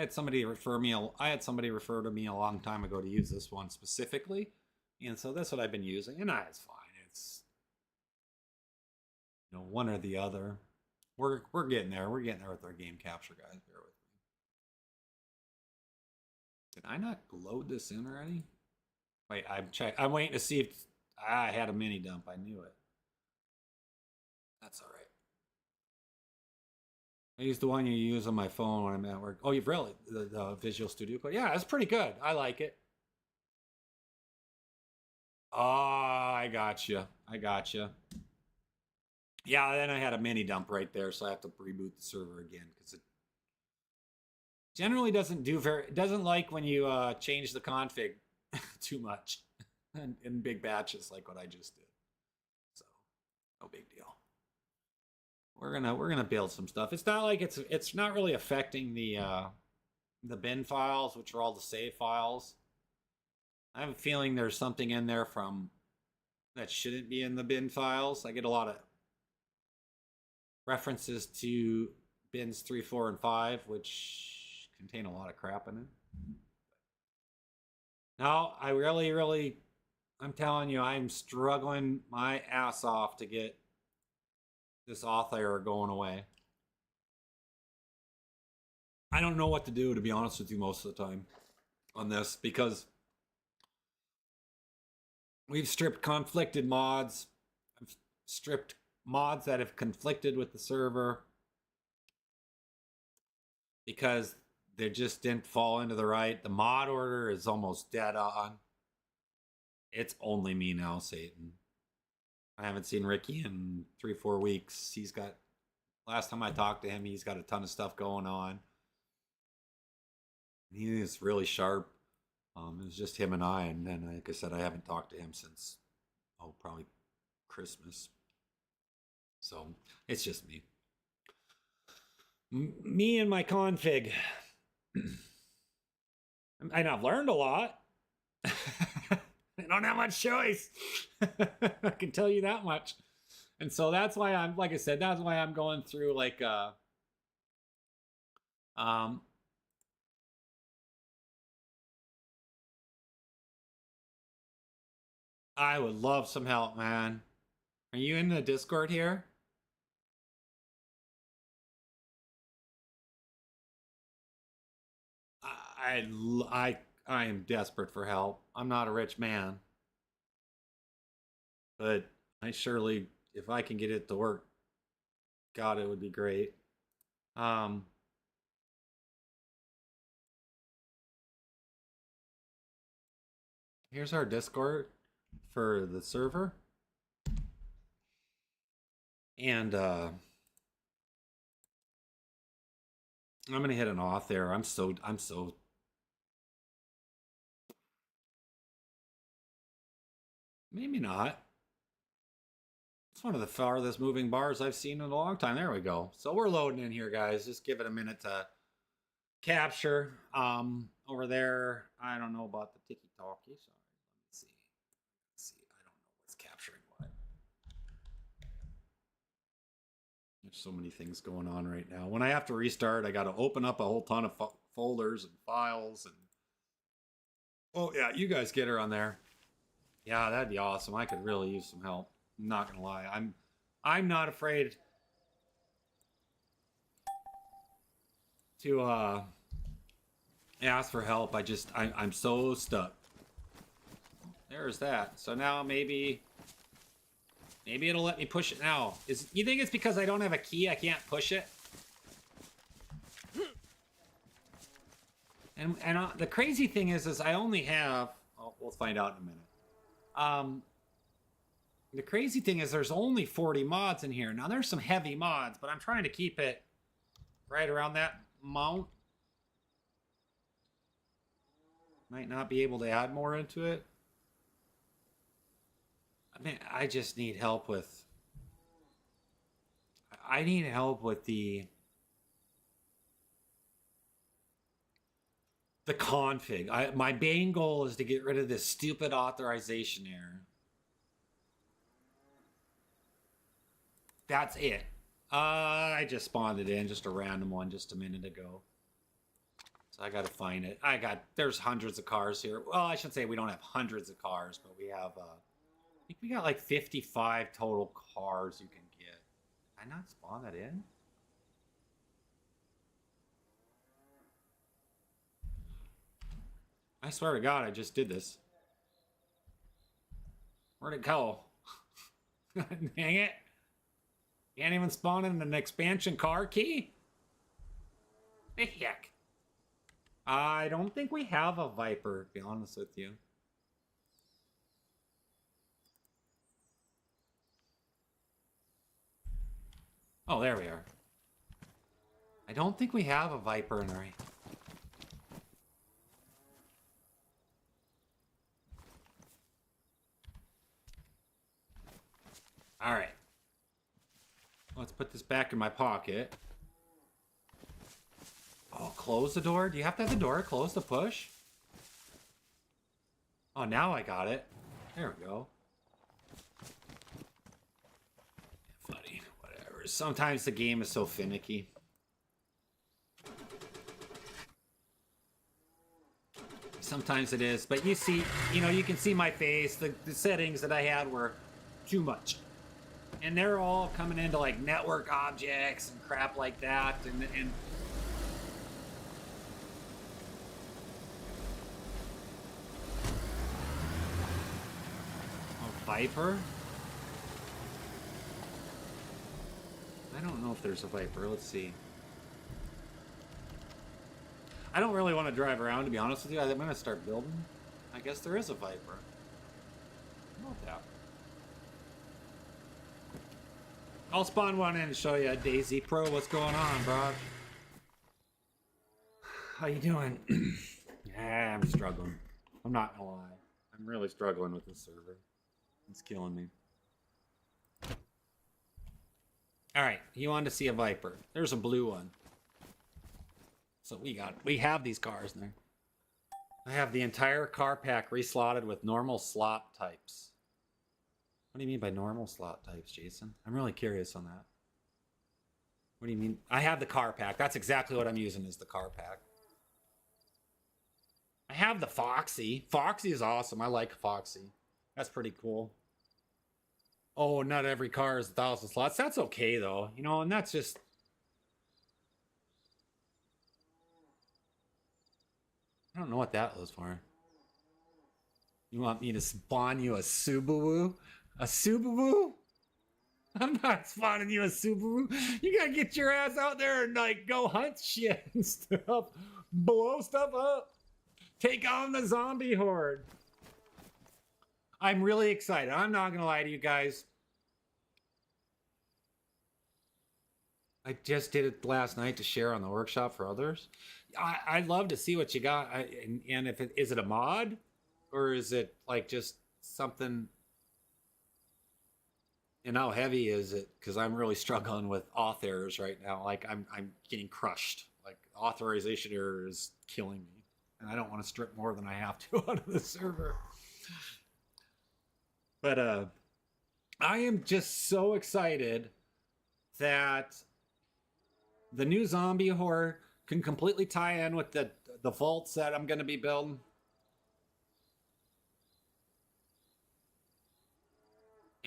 had somebody refer to me a long time ago to use this one specifically, and so that's what I've been using, and it's fine. It's one or the other. We're getting there. We're getting there with our game capture, guys. Bear with me. Did I not load this in already? Wait, I'm waiting to see if I had a mini dump. I knew it. That's all right. I use the one you use on my phone when I'm at work. Oh, you've really the Visual Studio Code? Yeah, it's pretty good. I like it. Oh, I got you. Yeah, then I had a mini dump right there, so I have to reboot the server again because it generally doesn't like when you change the config too much in big batches like what I just did. So, no big deal. We're gonna build some stuff. It's not like it's not really affecting the bin files, which are all the save files. I have a feeling there's something in there from that shouldn't be in the bin files. I get a lot of references to bins 3, 4, and 5, which contain a lot of crap in it. Now, I really, I'm telling you, I'm struggling my ass off to get this auth error going away. I don't know what to do, to be honest with you, most of the time on this, because we've stripped conflicted mods. I've stripped mods that have conflicted with the server because they just didn't fall into the right. The mod order is almost dead on. It's only me now, Satan. I haven't seen Ricky in 3-4 weeks. Last time I talked to him, he's got a ton of stuff going on. He is really sharp. It was just him and I, and then, like I said, I haven't talked to him since, probably Christmas. So it's just me. Me and my config. And I've learned a lot. I don't have much choice. I can tell you that much. And so that's why like I said, that's why I'm going through like I would love some help, man. Are you in the Discord here? I am desperate for help. I'm not a rich man, but I surely, if I can get it to work, God, it would be great. Here's our Discord for the server. And I'm gonna hit an auth there. I'm so maybe not. It's one of the farthest moving bars I've seen in a long time. There we go. So we're loading in here, guys. Just give it a minute to capture. Over there, I don't know about the tiki-talkie. Sorry, let me see. I don't know what's capturing what. There's so many things going on right now. When I have to restart, I got to open up a whole ton of folders and files. And oh yeah, you guys get her on there. Yeah, that'd be awesome. I could really use some help. I'm not gonna lie. I'm not afraid to ask for help. I'm so stuck. There's that. So now maybe it'll let me push it now. You think it's because I don't have a key I can't push it? And the crazy thing is I only have, we'll find out in a minute. The crazy thing is there's only 40 mods in here. Now there's some heavy mods, but I'm trying to keep it right around that amount. Might not be able to add more into it. I mean, I just need help with... I need help with the config. My main goal is to get rid of this stupid authorization error. That's it. I just spawned it in, just a random one just a minute ago. So I gotta find it. There's hundreds of cars here. Well, I should say we don't have hundreds of cars, but we have, I think we got like 55 total cars you can get. Did I not spawn that in? I swear to God, I just did this. Where'd it go? Dang it. Can't even spawn in an expansion car key? The heck? I don't think we have a Viper, to be honest with you. Oh, there we are. I don't think we have a Viper in our... Alright. Let's put this back in my pocket. Oh, close the door? Do you have to have the door closed to push? Oh, now I got it. There we go. Funny. Whatever. Sometimes the game is so finicky. Sometimes it is. But you see, you can see my face. The settings that I had were too much. And they're all coming into like network objects and crap like that. And Viper? I don't know if there's a Viper. Let's see. I don't really want to drive around, to be honest with you. I'm going to start building. I guess there is a Viper. How about that? I'll spawn one in and show you. Daisy Pro, what's going on, bro? How you doing? Yeah, I'm struggling. I'm not gonna lie. I'm really struggling with this server. It's killing me. Alright, you wanted to see a Viper. There's a blue one. So we have these cars in there. I have the entire car pack reslotted with normal slot types. What do you mean by normal slot types, Jason? I'm really curious on that. What do you mean? I have the car pack. That's exactly what I'm using is the car pack. I have the Foxy. Foxy is awesome. I like Foxy. That's pretty cool. Oh, not every car is 1,000 slots. That's okay, though. And that's just... I don't know what that was for. You want me to spawn you a Subaru? A Subaru? I'm not spawning you a Subaru. You gotta get your ass out there and like go hunt shit and stuff. Blow stuff up. Take on the zombie horde. I'm really excited. I'm not gonna lie to you guys. I just did it last night to share on the workshop for others. I'd love to see what you got. And if is it a mod? Or is it like just something... And how heavy is it? Because I'm really struggling with auth errors right now. Like I'm getting crushed. Like authorization error is killing me, and I don't want to strip more than I have to out of the server. But I am just so excited that the new zombie horror can completely tie in with the vaults that I'm going to be building.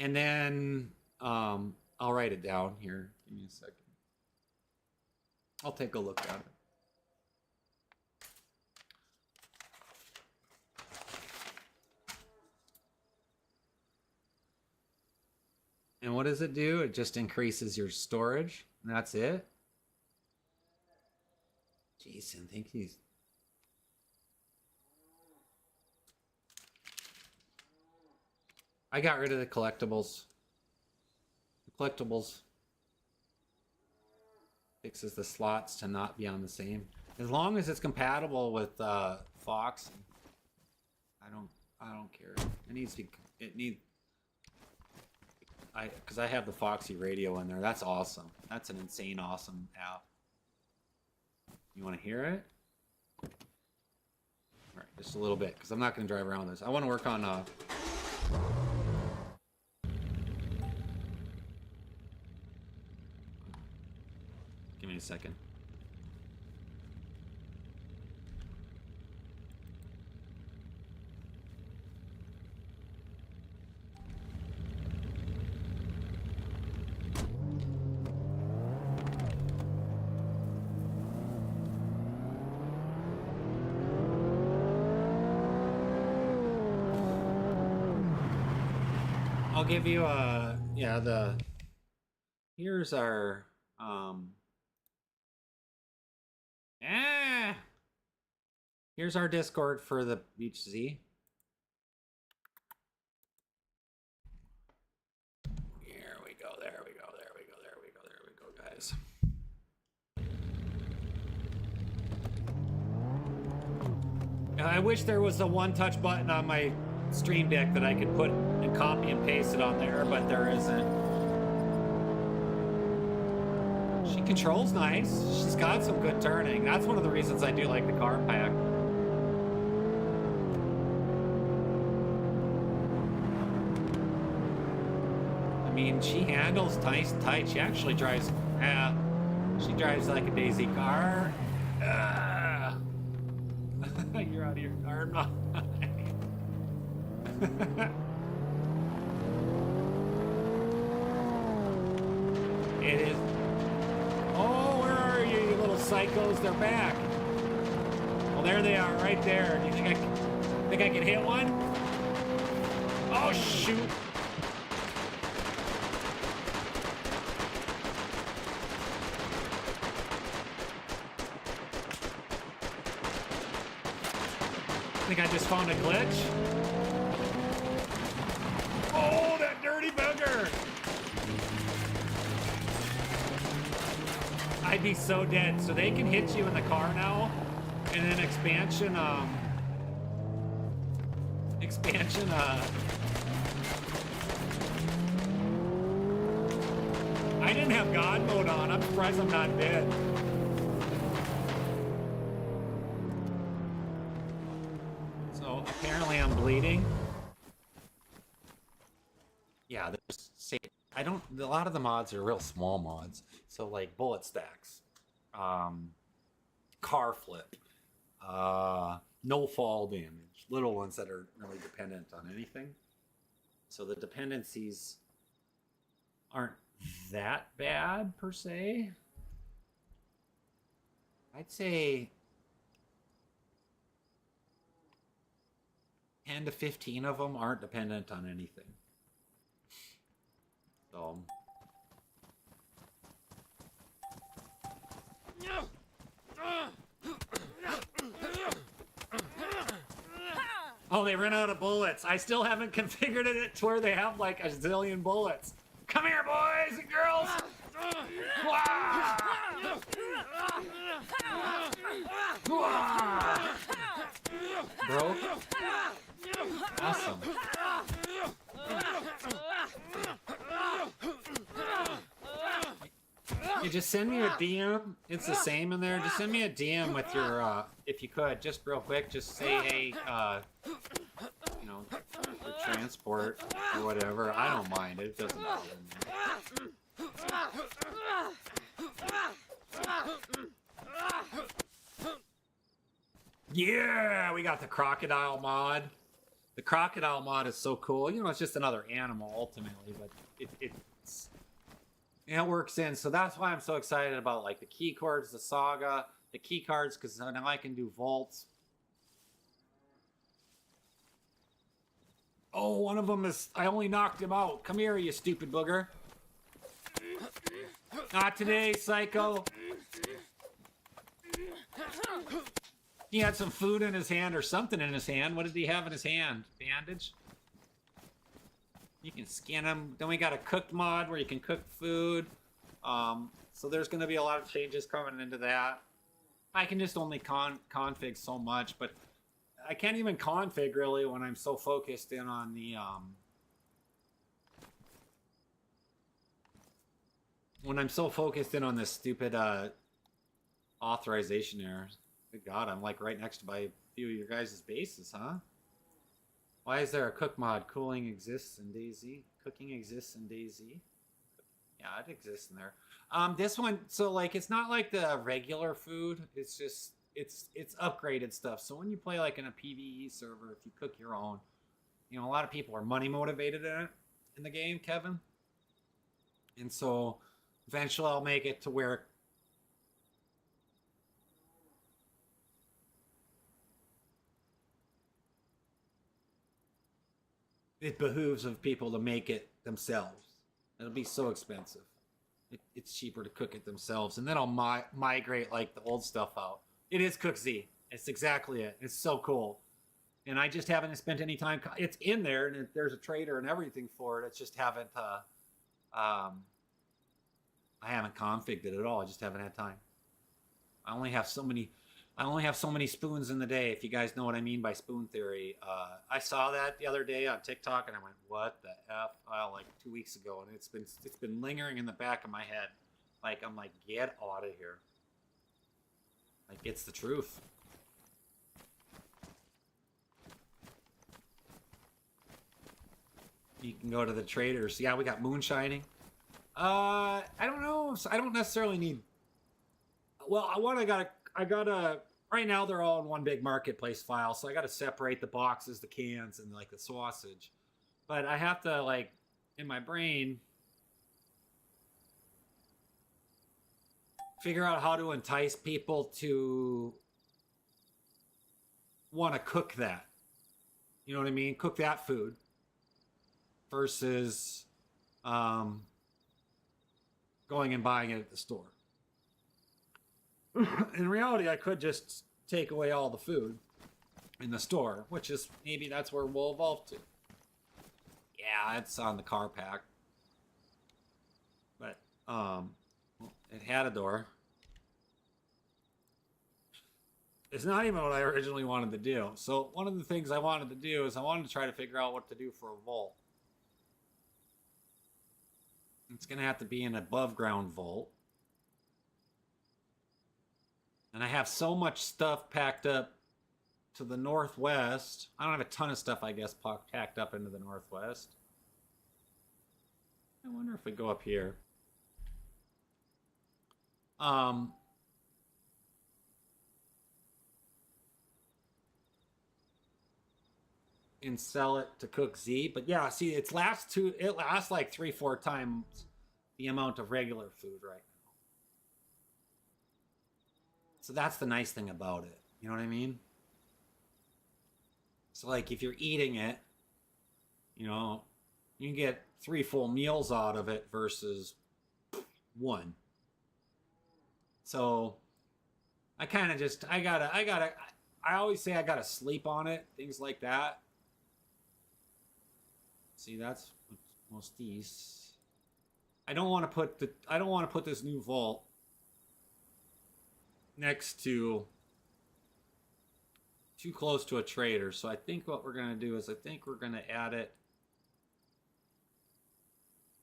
And then I'll write it down here. Give me a second. I'll take a look at it. And what does it do? It just increases your storage. And that's it. Jason, thank you. I got rid of the collectibles. The collectibles fixes the slots to not be on the same. As long as it's compatible with Fox, I don't care. It needs to. Because I have the Foxy radio in there. That's awesome. That's an insane awesome app. You want to hear it? All right, just a little bit, because I'm not going to drive around this. I want to work on give me a second. I'll give you yeah, here's our eh, here's our Discord for the BeachedZ. There we go, there we go, there we go, there we go, there we go, guys. I wish there was a one-touch button on my Stream Deck that I could put and copy and paste it on there, but there isn't. She controls nice. She's got some good turning. That's one of the reasons I do like the car pack. I mean, she handles nice tight. She actually drives, she drives like a Daisy car. You're out of your car. No. It is. Oh, where are you, you little psychos? They're back. Well, there they are, right there. Do you think I can hit one? Oh, shoot. I think I just found a glitch. Oh, that dirty bugger! I'd be so dead. So they can hit you in the car now, and then expansion, I didn't have God mode on. I'm surprised I'm not dead. So apparently I'm bleeding. Yeah, there's I don't. A lot of the mods are real small mods. So like bullet stacks, car flip, no fall damage, little ones that are really dependent on anything. So the dependencies aren't that bad per se. I'd say 10 to 15 of them aren't dependent on anything. So oh, they ran out of bullets. I still haven't configured it to where they have like a zillion bullets. Come here, boys and girls. Bro. Awesome. You just send me a DM. It's the same in there. Just send me a DM with your, if you could, just real quick. Just say, hey, you know, for transport or whatever. I don't mind. It doesn't bother me. Yeah, we got the crocodile mod. The crocodile mod is so cool. You know, it's just another animal ultimately, but it works in. So that's why I'm so excited about like the key cards, the saga, the key cards, because now I can do vaults. Oh, one of them is, I only knocked him out. Come here, you stupid booger. Not today, psycho. He had some food in his hand or something in his hand. What did he have in his hand? Bandage? You can skin them. Then we got a cooked mod where you can cook food. So there's going to be a lot of changes coming into that. I can just only config so much, but I can't even config really when I'm so focused in on the when I'm so focused in on this stupid authorization error. Good God, I'm like right next to by a few of your guys' bases, huh? Why is there a cook mod? Cooling exists in DayZ. Cooking exists in DayZ. Yeah, it exists in there. This one, so like it's not like the regular food. It's just it's upgraded stuff. So when you play like in a PvE server, if you cook your own, you know, a lot of people are money motivated in the game, Kevin. And so eventually I'll make it to where it behooves of people to make it themselves. It'll be so expensive. It's cheaper to cook it themselves, and then I'll migrate like the old stuff out. It is BeachedZ. It's exactly it. It's so cool, and I just haven't spent any time. It's in there, and there's a trader and everything for it. It's just haven't. I haven't configured it at all. I just haven't had time. I only have so many. I only have so many spoons in the day. If you guys know what I mean by spoon theory, I saw that the other day on TikTok, and I went, "What the f?" Like 2 weeks ago, and it's been lingering in the back of my head. Like I'm like, get out of here. Like it's the truth. You can go to the traders. Yeah, we got moonshining. I don't know. I don't necessarily need. Well, I gotta. Right now, they're all in one big marketplace file, so I gotta separate the boxes, the cans, and like the sausage. But I have to like, in my brain, figure out how to entice people to want to cook that. You know what I mean? Cook that food versus going and buying it at the store. In reality, I could just take away all the food in the store, which is maybe that's where we'll evolve to. Yeah, it's on the car pack. But it had a door. It's not even what I originally wanted to do. So one of the things I wanted to do is I wanted to try to figure out what to do for a vault. It's going to have to be an above ground vault. And I have so much stuff packed up to the northwest. I don't have a ton of stuff, I guess, packed up into the northwest. I wonder if we go up here. And sell it to BeachedZ. But yeah, see, it lasts like 3-4 times the amount of regular food right now. So that's the nice thing about it. You know what I mean? So like if you're eating it, you know, you can get 3 full meals out of it versus 1. So I kind of just, I always say I gotta sleep on it, things like that. See, that's most these. I don't want to put this new vault next to too close to a trader. So I think what we're going to do is I think we're going to add it.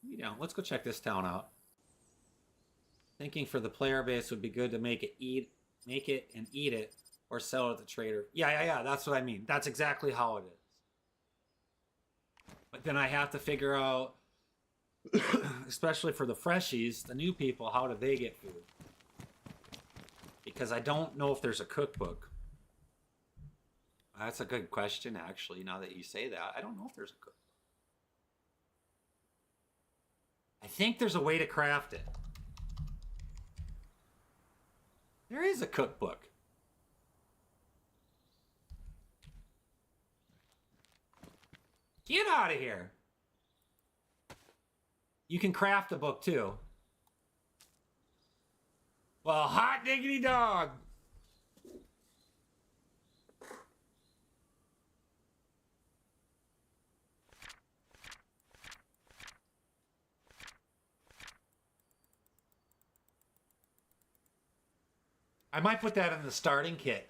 You know, let's go check this town out. Thinking for the player base would be good to make it and eat it or sell it at the trader. Yeah, that's what I mean. That's exactly how it is. But then I have to figure out, especially for the freshies, the new people, how do they get food? Because I don't know if there's a cookbook. That's a good question, actually, now that you say that. I don't know if there's a cookbook. I think there's a way to craft it. There is a cookbook. Get out of here. You can craft a book too. Well, hot diggity dog. I might put that in the starting kit.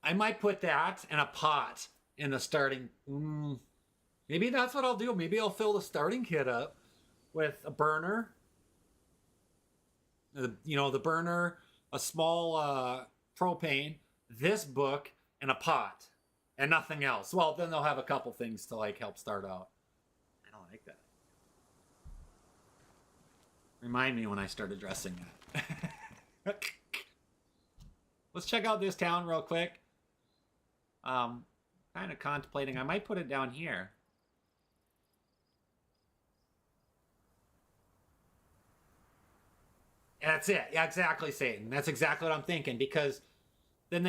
I might put that in a pot in the starting. Maybe that's what I'll do. Maybe I'll fill the starting kit up with a burner. You know, the burner, a small propane, this book, and a pot, and nothing else. Well, then they'll have a couple things to like help start out. I don't like that. Remind me when I start addressing that. Let's check out this town real quick. Kind of contemplating. I might put it down here. That's it. Yeah, exactly, Satan. That's exactly what I'm thinking, because then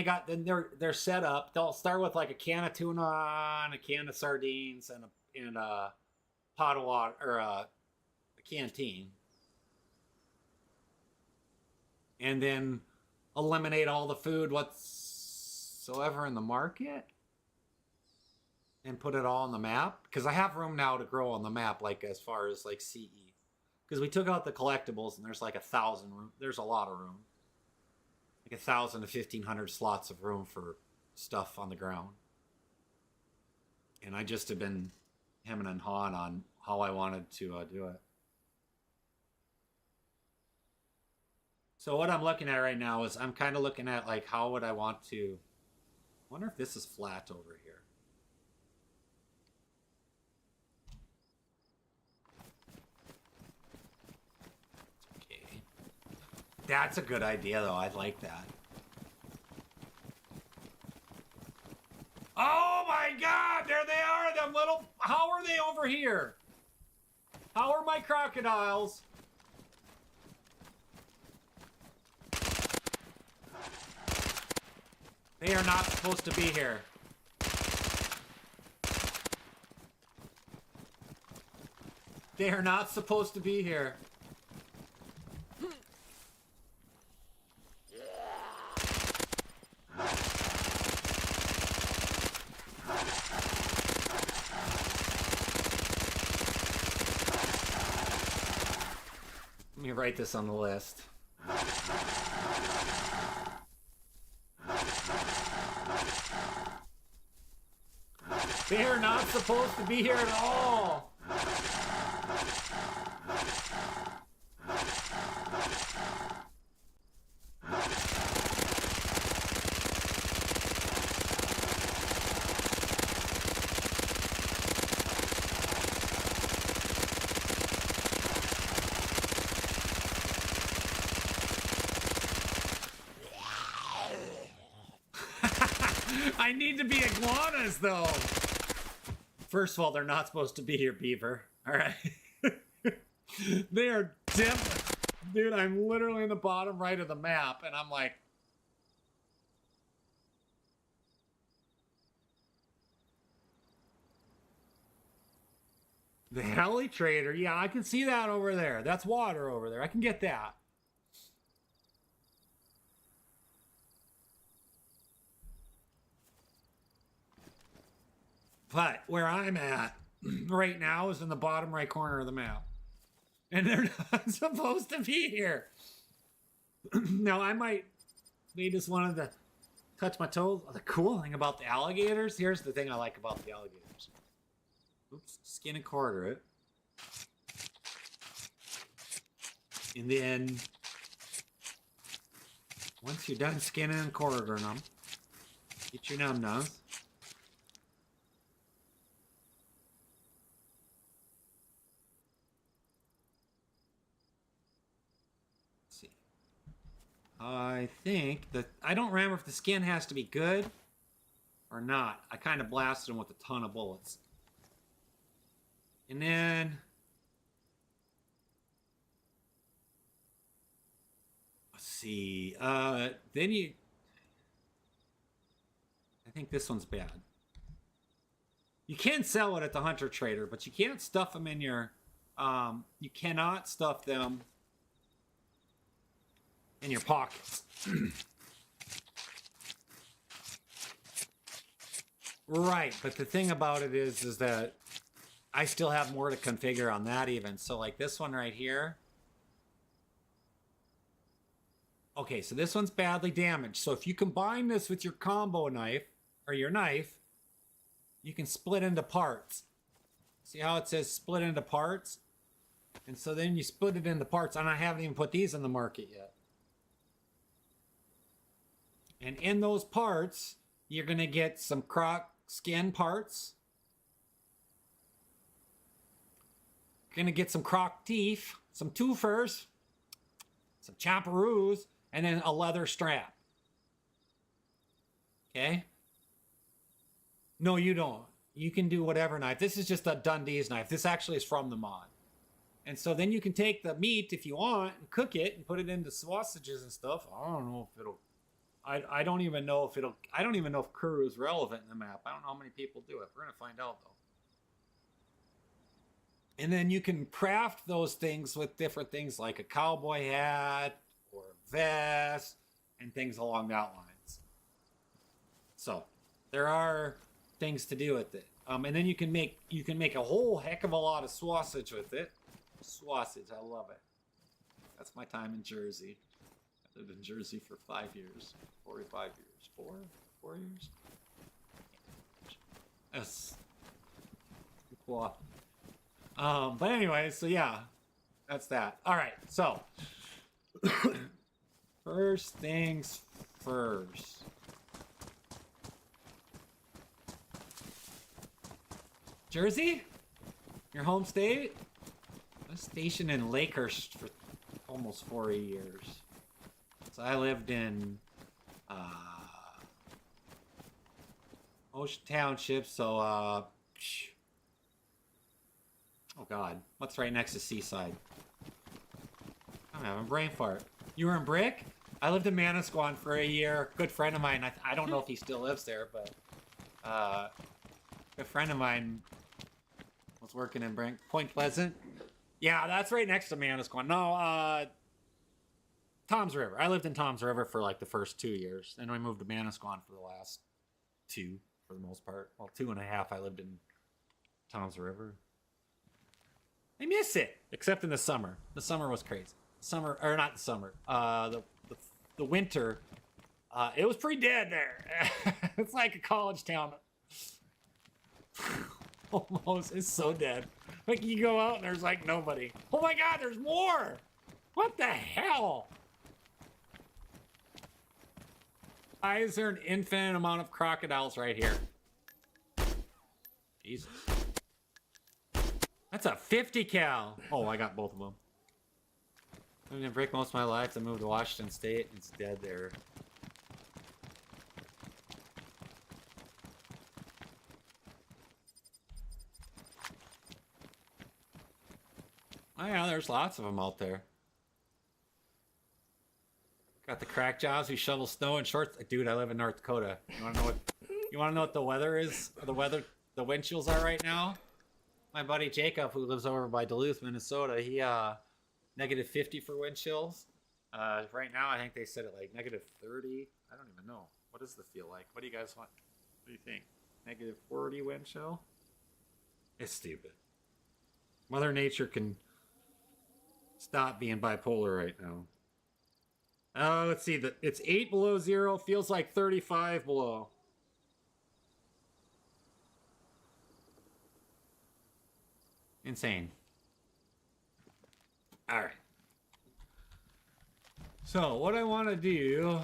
they're set up. They'll start with like a can of tuna and a can of sardines and a pot of water or a canteen, and then eliminate all the food whatsoever in the market and put it all on the map, because I have room now to grow on the map, like as far as like CE, because we took out the collectibles and there's like 1,000 room. There's a lot of room, like 1,000 to 1,500 slots of room for stuff on the ground. And I just have been hemming and hawing on how I wanted to do it. So what I'm looking at right now is I'm kind of looking at like how would I want to. I wonder if this is flat over here. Okay, that's a good idea though. I like that. Oh my God! There they are, them little. How are they over here? How are my crocodiles? They are not supposed to be here. They are not supposed to be here. Let me write this on the list. They are not supposed to be here at all. I need to be iguanas, though. First of all, they're not supposed to be here, Beaver. All right. They are dude, I'm literally in the bottom right of the map, and I'm like, the heli trader. Yeah, I can see that over there. That's water over there. I can get that. But where I'm at right now is in the bottom right corner of the map. And they're not supposed to be here. Now, they just wanted to touch my toes. The cool thing about the alligators, here's the thing I like about the alligators. Oops, skin and quarter it. And then, once you're done skinning and quartering them, get your num-nums. I think that I don't remember if the skin has to be good or not. I kind of blasted him with a ton of bullets. And then let's see. I think this one's bad. You can sell it at the hunter trader, but you can't stuff them in your you cannot stuff them in your pockets. Right, but the thing about it is that I still have more to configure on that even. So like this one right here. Okay, so this one's badly damaged. So if you combine this with your combo knife or your knife, you can split into parts. See how it says split into parts? And so then you split it into parts, and I haven't even put these in the market yet. And in those parts, you're going to get some croc skin parts. You're going to get some croc teeth, some twofers, some champaroos, and then a leather strap. Okay? No, you don't. You can do whatever knife. This is just a Dundee's knife. This actually is from the mod. And so then you can take the meat if you want and cook it and put it into sausages and stuff. I don't know if it'll. I don't even know if it'll. I don't even know if Kuru is relevant in the map. I don't know how many people do it. We're gonna find out though. And then you can craft those things with different things like a cowboy hat or a vest and things along that lines. So there are things to do with it. And then you can make a whole heck of a lot of sausage with it. Sausage, I love it. That's my time in Jersey. I lived in Jersey for 5 years, 4 or 5 years, 4 years. Yes. Cool. But anyway, so yeah, that's that. All right, so first things first. Jersey, your home state. I was stationed in Lakehurst for almost 4 years. So I lived in Ocean Township. So oh God, what's right next to Seaside? I'm having a brain fart. You were in Brick? I lived in Manasquan for a year. Good friend of mine. I don't know if he still lives there, but a good friend of mine was working in Brick. Point Pleasant. Yeah, that's right next to Manasquan. No, Tom's River. I lived in Tom's River for like the first 2 years. Then I moved to Manasquan for the last 2, for the most part. Well, 2.5 I lived in Tom's River. I miss it, except in the summer. The summer was crazy. Summer, or not the summer. The winter. It was pretty dead there. It's like a college town. Almost, it's so dead. Like you go out and there's like nobody. Oh my God, there's more. What the hell? Why is there an infinite amount of crocodiles right here? Jesus. That's a 50 cal. Oh, I got both of them. I'm gonna break most of my life. I moved to Washington State. It's dead there. Oh yeah, there's lots of them out there. Got the crack jobs who shovel snow in shorts. Dude, I live in North Dakota. You wanna know what the weather is? The wind chills are right now? My buddy Jacob, who lives over by Duluth, Minnesota, he negative 50 for wind chills. Right now, I think they said it like negative 30. I don't even know. What does the feel like? What do you guys want? What do you think? Negative 40 wind chill? It's stupid. Mother Nature can stop being bipolar right now. Let's see. It's 8 below 0. Feels like 35 below. Insane. All right. So what I want to do,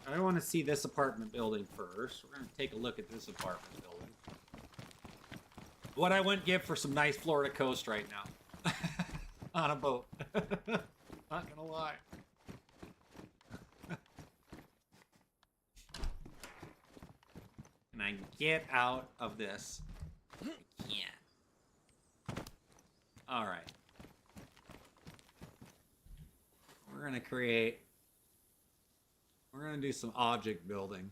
I want to see this apartment building first. We're going to take a look at this apartment building. What I wouldn't give for some nice Florida coast right now. On a boat. Not gonna lie. Can I get out of this? I can't. All right. We're going to do some object building.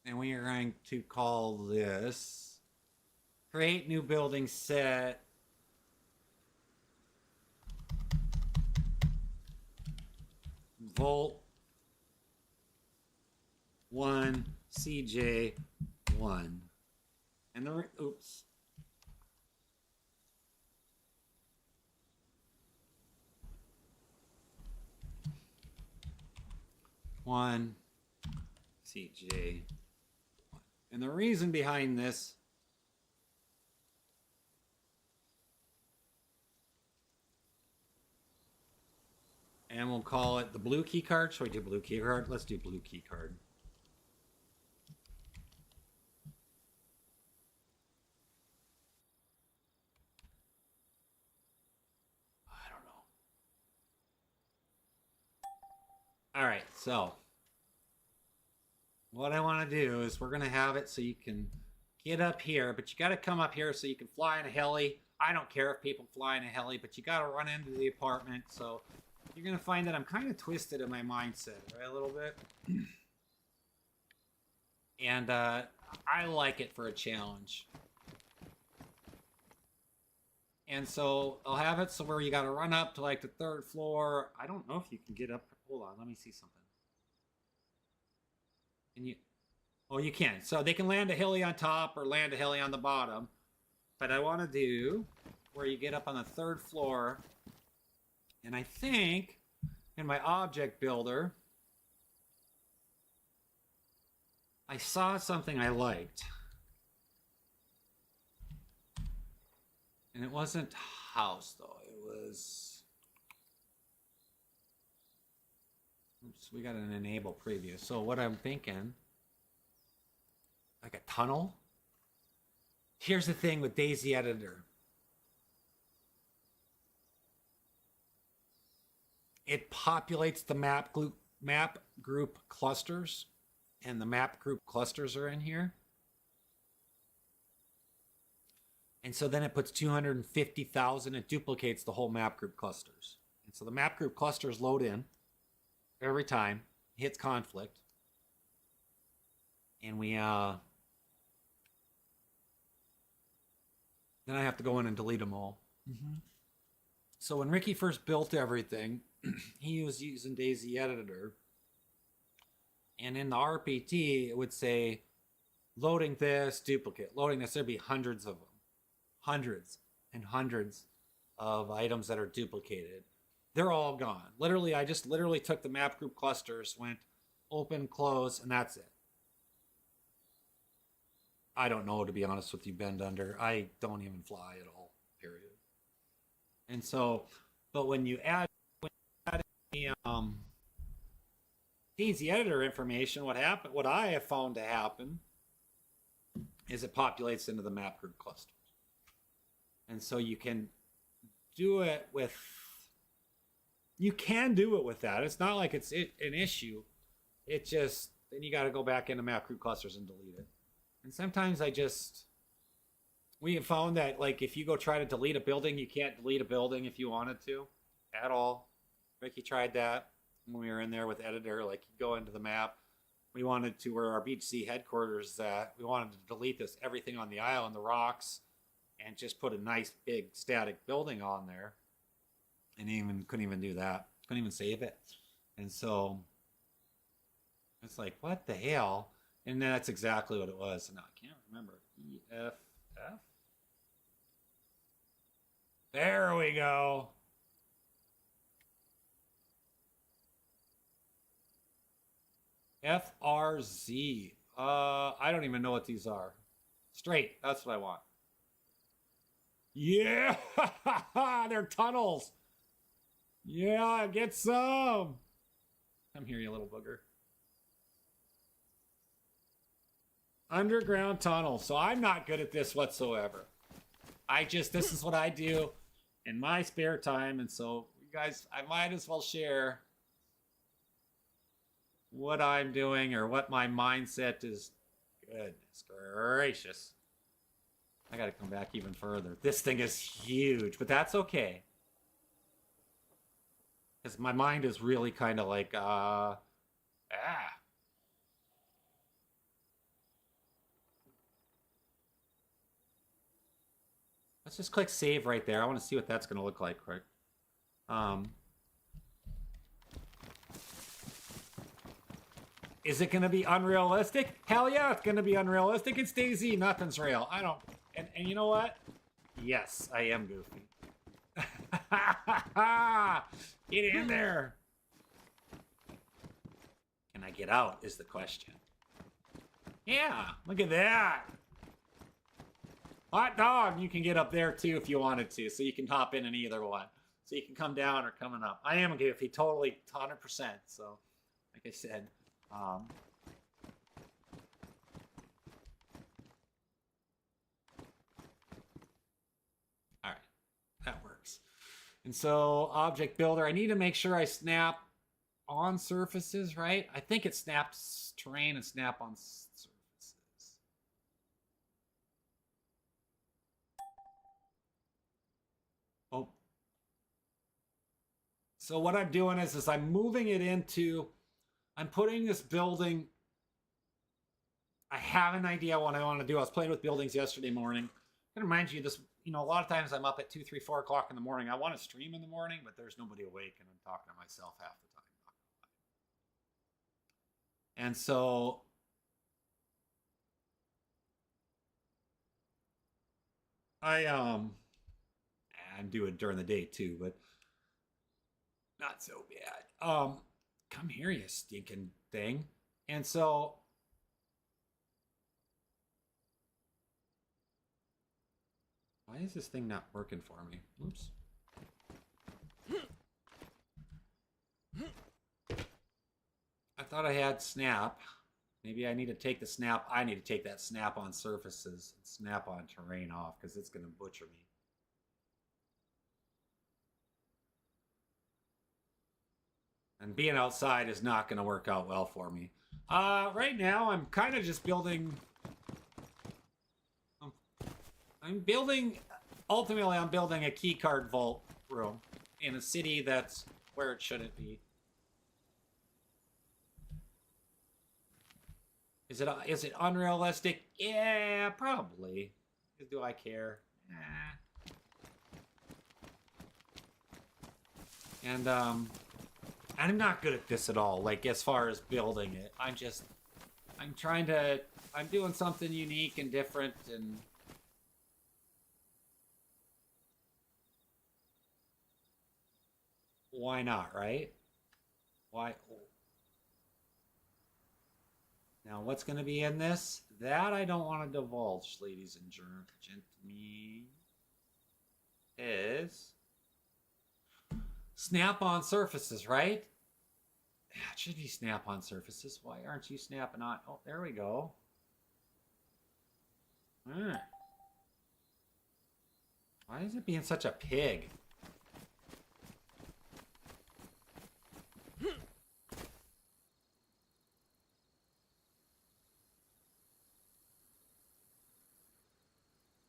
And we are going to call this create new building set. Volt 1 CJ 1. And the oops. One CJ. And the reason behind this and we'll call it the blue key card. Should we do blue key card? Let's do blue key card. I don't know. All right, so what I want to do is we're going to have it so you can get up here, but you got to come up here so you can fly in a heli. I don't care if people fly in a heli, but you got to run into the apartment. So you're going to find that I'm kind of twisted in my mindset, right? A little bit. And I like it for a challenge. And so I'll have it so where you got to run up to like the 3rd floor. I don't know if you can get up. Hold on, let me see something. Can you? Oh, you can. So they can land a heli on top or land a heli on the bottom. But I want to do where you get up on the 3rd floor. And I think in my object builder, I saw something I liked. And it wasn't house, though. It was... Oops, we got an enable preview. So what I'm thinking, like a tunnel. Here's the thing with Daisy Editor. It populates the map group clusters, and the map group clusters are in here. And so then it puts 250,000. It duplicates the whole map group clusters. And so the map group clusters load in every time, hits conflict. And we, then I have to go in and delete them all. Mm-hmm. So when Ricky first built everything, he was using Daisy Editor. And in the RPT, it would say, loading this, duplicate, loading this. There'd be hundreds of them. Hundreds and hundreds of items that are duplicated. They're all gone. Literally, I just literally took the map group clusters, went open, close, and that's it. I don't know, to be honest with you, Bend Under. I don't even fly at all, period. And so, but when you add the Daisy Editor information, what I have found to happen is it populates into the map group clusters. And so you can do it with that. It's not like it's an issue. It just, then you got to go back into map group clusters and delete it. And sometimes we have found that, like, if you go try to delete a building, you can't delete a building if you wanted to at all. Ricky tried that when we were in there with Editor. Like, you go into the map. We wanted to, where our BeachedZ headquarters is at, we wanted to delete everything on the island, the rocks, and just put a nice big static building on there. And couldn't even do that. Couldn't even save it. And so it's like, what the hell? And that's exactly what it was. And I can't remember. EFF? There we go. FRZ. I don't even know what these are. Straight. That's what I want. Yeah, they're tunnels. Yeah, get some. Come here, you little booger. Underground tunnel. So I'm not good at this whatsoever. This is what I do in my spare time. And so you guys, I might as well share what I'm doing or what my mindset is. Goodness gracious. I got to come back even further. This thing is huge, but that's okay. Because my mind is really kind of like, Let's just click save right there. I want to see what that's going to look like quick. Is it going to be unrealistic? Hell yeah, it's going to be unrealistic. It's Daisy. Nothing's real. I don't... And you know what? Yes, I am goofy. Get in there. Can I get out is the question. Yeah, look at that. Hot dog, you can get up there too if you wanted to. So you can hop in either one. So you can come down or coming up. I am goofy, totally 100%. So, like I said, all right, that works. And so object builder, I need to make sure I snap on surfaces, right? I think it snaps terrain and snap on surfaces. So what I'm doing is I'm moving it into, I'm putting this building. I have an idea what I want to do. I was playing with buildings yesterday morning. I'm gonna remind you this, a lot of times I'm up at 2, 3, 4 o'clock in the morning. I want to stream in the morning, but there's nobody awake and I'm talking to myself half the time. And so I'm doing during the day too, but not so bad. Come here, you stinking thing. And so why is this thing not working for me? Oops. I thought I had snap. Maybe I need to take the snap. I need to take that snap on surfaces and snap on terrain off because it's going to butcher me. And being outside is not going to work out well for me. Right now, I'm kind of just building. Ultimately, I'm building a keycard vault room in a city that's where it shouldn't be. Is it unrealistic? Yeah, probably. Do I care? And I'm not good at this at all. Like as far as building it, I'm doing something unique and different and. Why not, right? Why? Now, what's going to be in this? That I don't want to divulge, ladies and gentlemen. Is snap-on surfaces, right? Yeah, it should be snap-on surfaces. Why aren't you snapping on? Oh, there we go. Why is it being such a pig?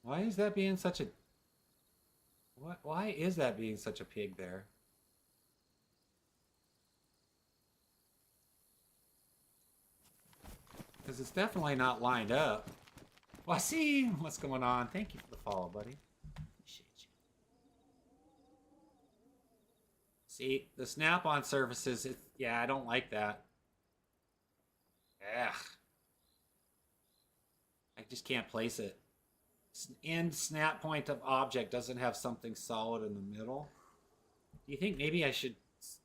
Why is that being such a... Why is that being such a pig there? Because it's definitely not lined up. Well, I see what's going on. Thank you for the follow, buddy. Appreciate you. See, the snap-on surfaces, yeah, I don't like that. Ugh. I just can't place it. End snap point of object doesn't have something solid in the middle. Do you think maybe I should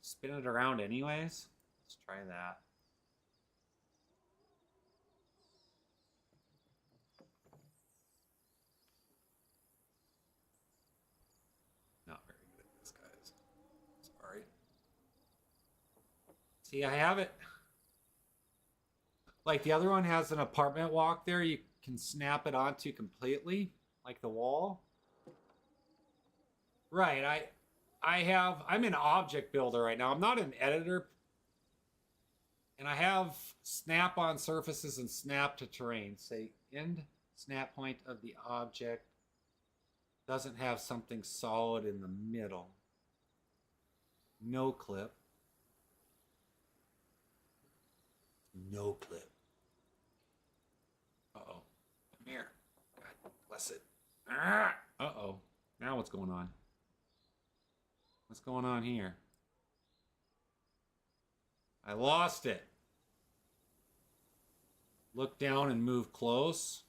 spin it around anyways? Let's try that. Not very good at this, guys. Sorry. See, I have it. Like the other one has an apartment walk there. You can snap it onto completely, like the wall. Right. I'm an object builder right now. I'm not an editor. And I have snap on surfaces and snap to terrain. Say end snap point of the object doesn't have something solid in the middle. No clip. No clip. Uh-oh. Come here. God bless it. Uh-oh. Now what's going on? What's going on here? I lost it. Look down and move close.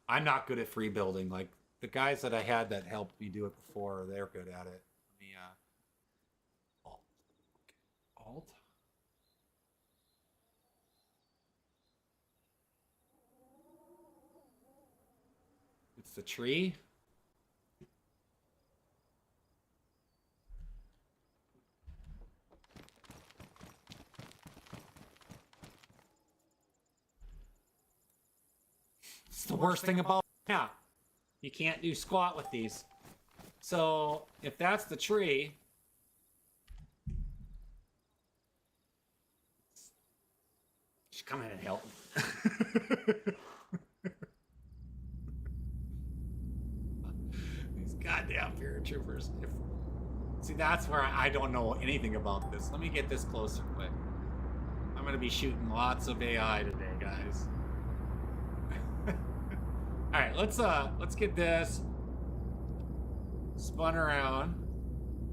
I'm not good at free building. Like the guys that I had that helped me do it before, they're good at it. Let me Alt. It's the tree. It's the worst thing about yeah. You can't do squat with these. So if that's the tree, come in and help. These goddamn paratroopers. See, that's where I don't know anything about this. Let me get this closer quick. I'm gonna be shooting lots of AI today, guys. All right, let's get this spun around.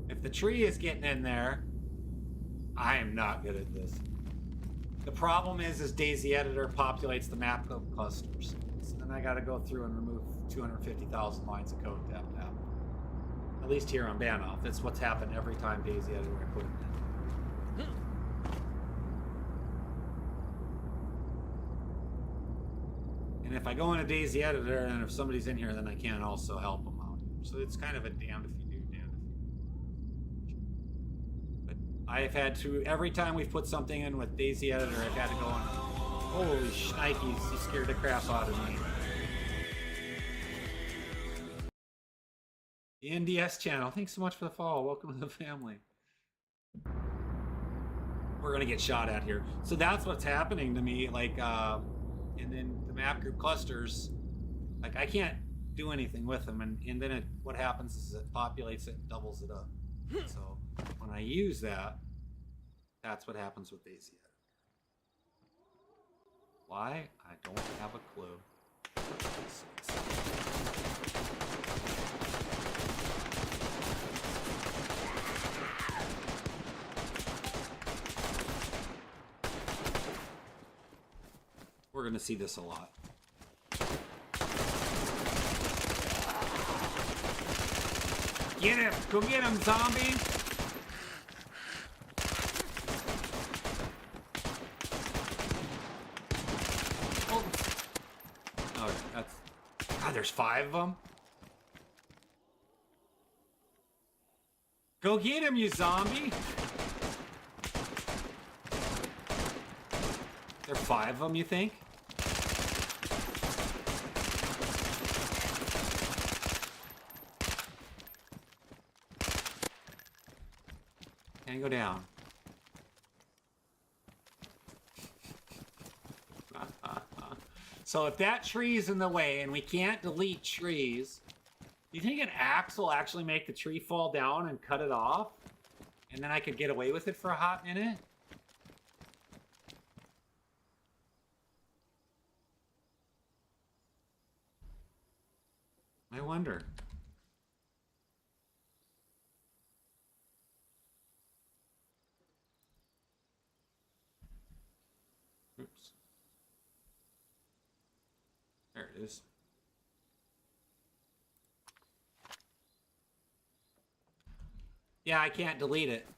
If the tree is getting in there, I am not good at this. The problem is Daisy Editor populates the map clusters. So then I gotta go through and remove 250,000 lines of code to that map. At least here on Banoff. That's what's happened every time Daisy Editor I put it in. And if I go into Daisy Editor, and if somebody's in here, then I can also help them out. So it's kind of a damned if you do, damned if you do. But I have had to, every time we've put something in with Daisy Editor, I've had to go on. Holy shnikes, you scared the crap out of me. The NDS channel, thanks so much for the follow. Welcome to the family. We're gonna get shot at here. So that's what's happening to me, like, and then the map group clusters, like I can't do anything with them, and then what happens is it populates it and doubles it up. So when I use that, that's what happens with Daisy Editor. Why? I don't have a clue. We're gonna see this a lot. Get him! Go get him, zombie! Oh, that's... God, there's 5 of them? Go get him, you zombie! There are 5 of them, you think? Can I go down? So if that tree's in the way and we can't delete trees, do you think an axe will actually make the tree fall down and cut it off? And then I could get away with it for a hot minute? I wonder. Oops. There it is. Yeah, I can't delete it.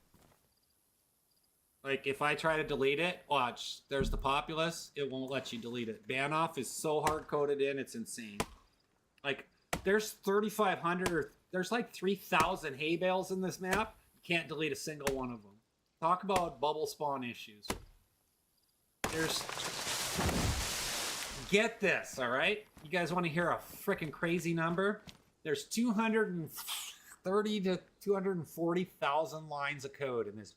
Like, if I try to delete it, watch, there's the populace, it won't let you delete it. Banoff is so hard-coded in, it's insane. Like, there's 3,500, there's like 3,000 hay bales in this map. You can't delete a single one of them. Talk about bubble spawn issues. There's... Get this, all right? You guys want to hear a freaking crazy number? There's 230 to 240,000 lines of code in this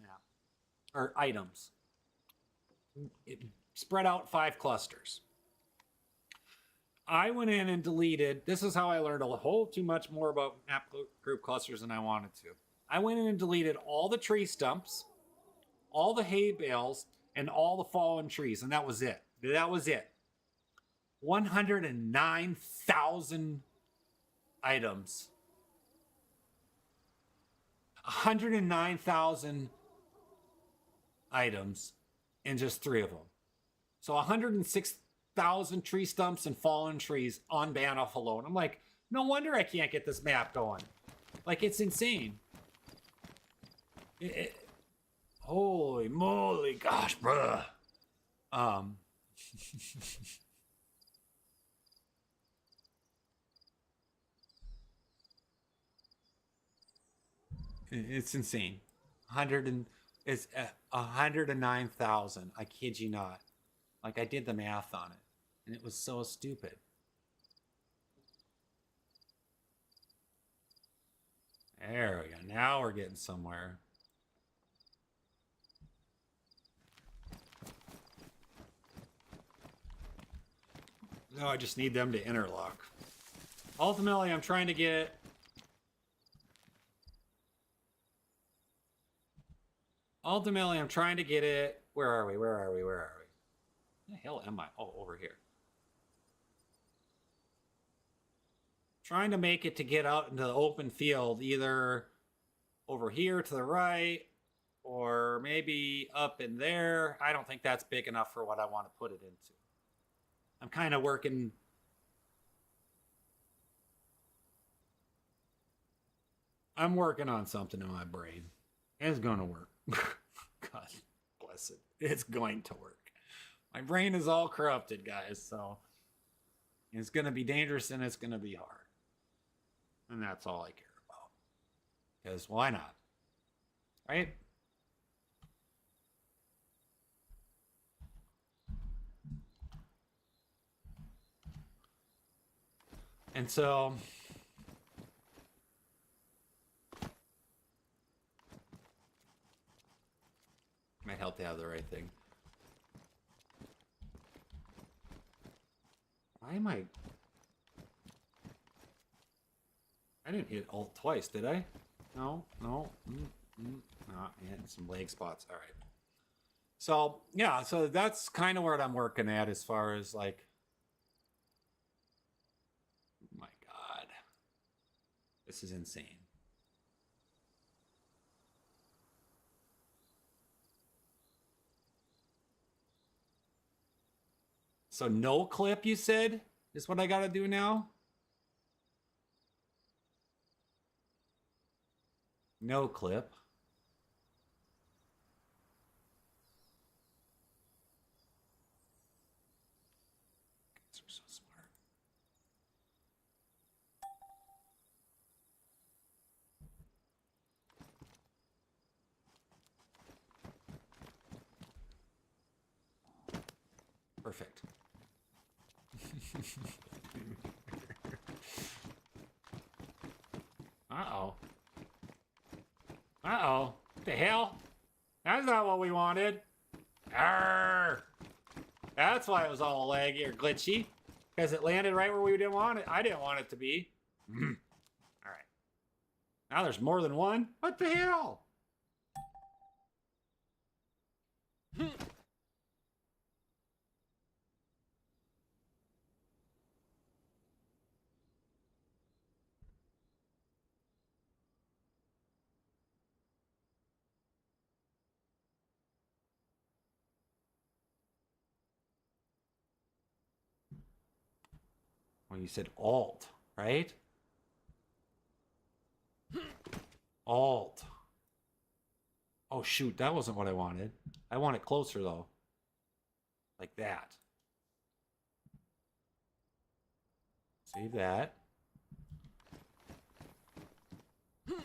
map. Or items. It spread out 5 clusters. I went in and deleted, this is how I learned a whole too much more about map group clusters than I wanted to. I went in and deleted all the tree stumps, all the hay bales, and all the fallen trees, and that was it. That was it. 109,000 items. 109,000 items in just 3 of them. So 106,000 tree stumps and fallen trees on Banoff alone. I'm like, no wonder I can't get this map going. Like, it's insane. Holy moly, gosh, bruh. It's insane. 109,000. I kid you not. Like, I did the math on it, and it was so stupid. There we go. Now we're getting somewhere. No, I just need them to interlock. Ultimately, I'm trying to get... Ultimately, I'm trying to get it... Where are we? Where are we? Where are we? Where the hell am I? Oh, over here. Trying to make it to get out into the open field, either over here to the right, or maybe up in there. I don't think that's big enough for what I want to put it into. I'm kind of working... I'm working on something in my brain. It's going to work. God bless it. It's going to work. My brain is all corrupted, guys, so it's going to be dangerous and it's going to be hard. And that's all I care about. Because why not? Right? And so... might help to have the right thing. Why am I... I didn't hit Alt twice, did I? No, no. I had some leg spots. All right. So, yeah, so that's kind of what I'm working at as far as like... Oh my God. This is insane. So no clip, you said, is what I got to do now? No clip. Guys are so smart. Perfect. Uh-oh. Uh-oh. What the hell? That's not what we wanted. Arrgh. That's why it was all laggy or glitchy. Because it landed right where we didn't want it. I didn't want it to be. All right. Now there's more than one? What the hell? Well, you said Alt, right? Alt. Oh, shoot. That wasn't what I wanted. I want it closer, though. Like that. Save that. Right,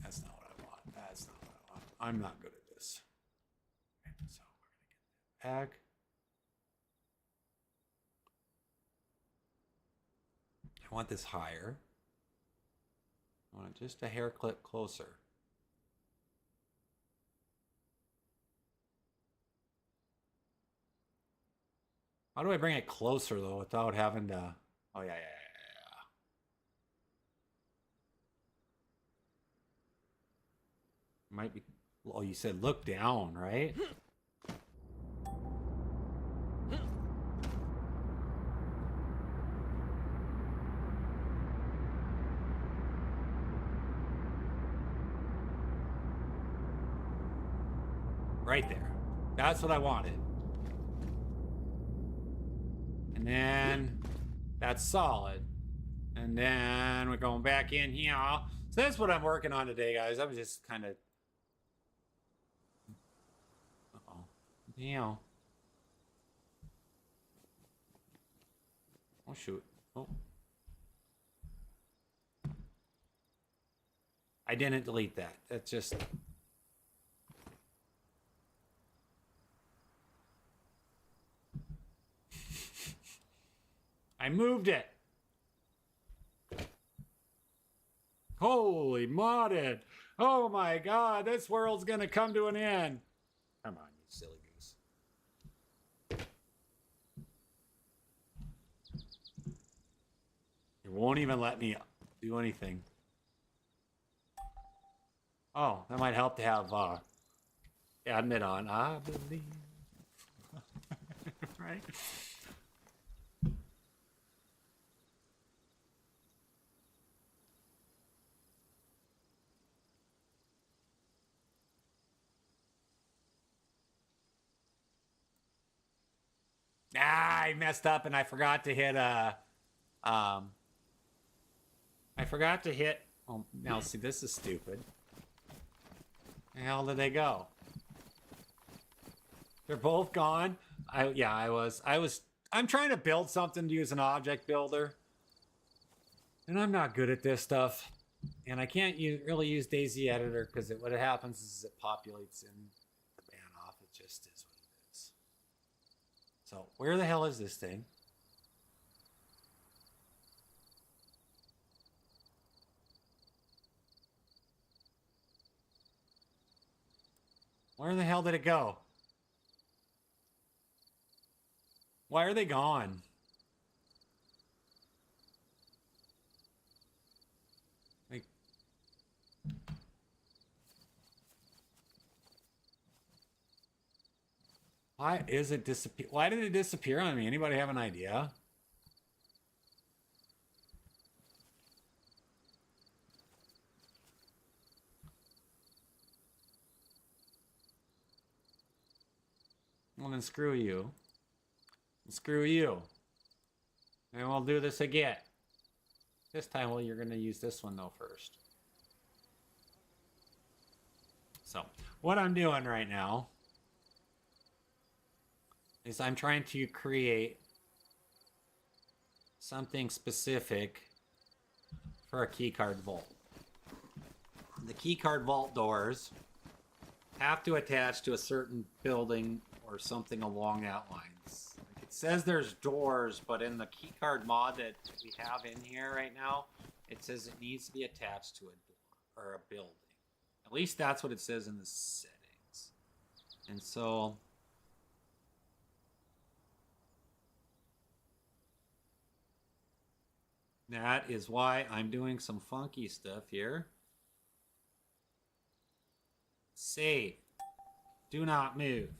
that's not what I want. That's not what I want. I'm not good at this. Okay, so we're going to get that back. I want this higher. I want it just a hair clip closer. How do I bring it closer, though, without having to... Oh, yeah. Might be... Oh, you said look down, right? Right there. That's what I wanted. And then that's solid. And then we're going back in here. So that's what I'm working on today, guys. I'm just kind of... Uh-oh. Yeah. Oh, shoot. Oh. I didn't delete that. That's just... I moved it. Holy modded. Oh my God, this world's gonna come to an end. Come on, you silly goose. won't even let me do anything. Oh, that might help to have admit on. I believe. Right? I messed up and I forgot to hit I forgot to hit. Oh, now see, this is stupid. Where the hell did they go? They're both gone. I'm trying to build something to use an object builder, and I'm not good at this stuff. And I can't really use Daisy Editor because what happens is it populates in the ban off. It just is what it is. So where the hell is this thing? Where the hell did it go? Why are they gone? Like, why is it disappear? Why did it disappear on me? Anybody have an idea? Well, then screw you. Screw you. And we'll do this again. This time, well, you're going to use this one, though, first. So, what I'm doing right now is I'm trying to create something specific for a keycard vault. The keycard vault doors have to attach to a certain building or something along that lines. It says there's doors, but in the keycard mod that we have in here right now, it says it needs to be attached to a door or a building. At least that's what it says in the settings. And so that is why I'm doing some funky stuff here. Save. Do not move.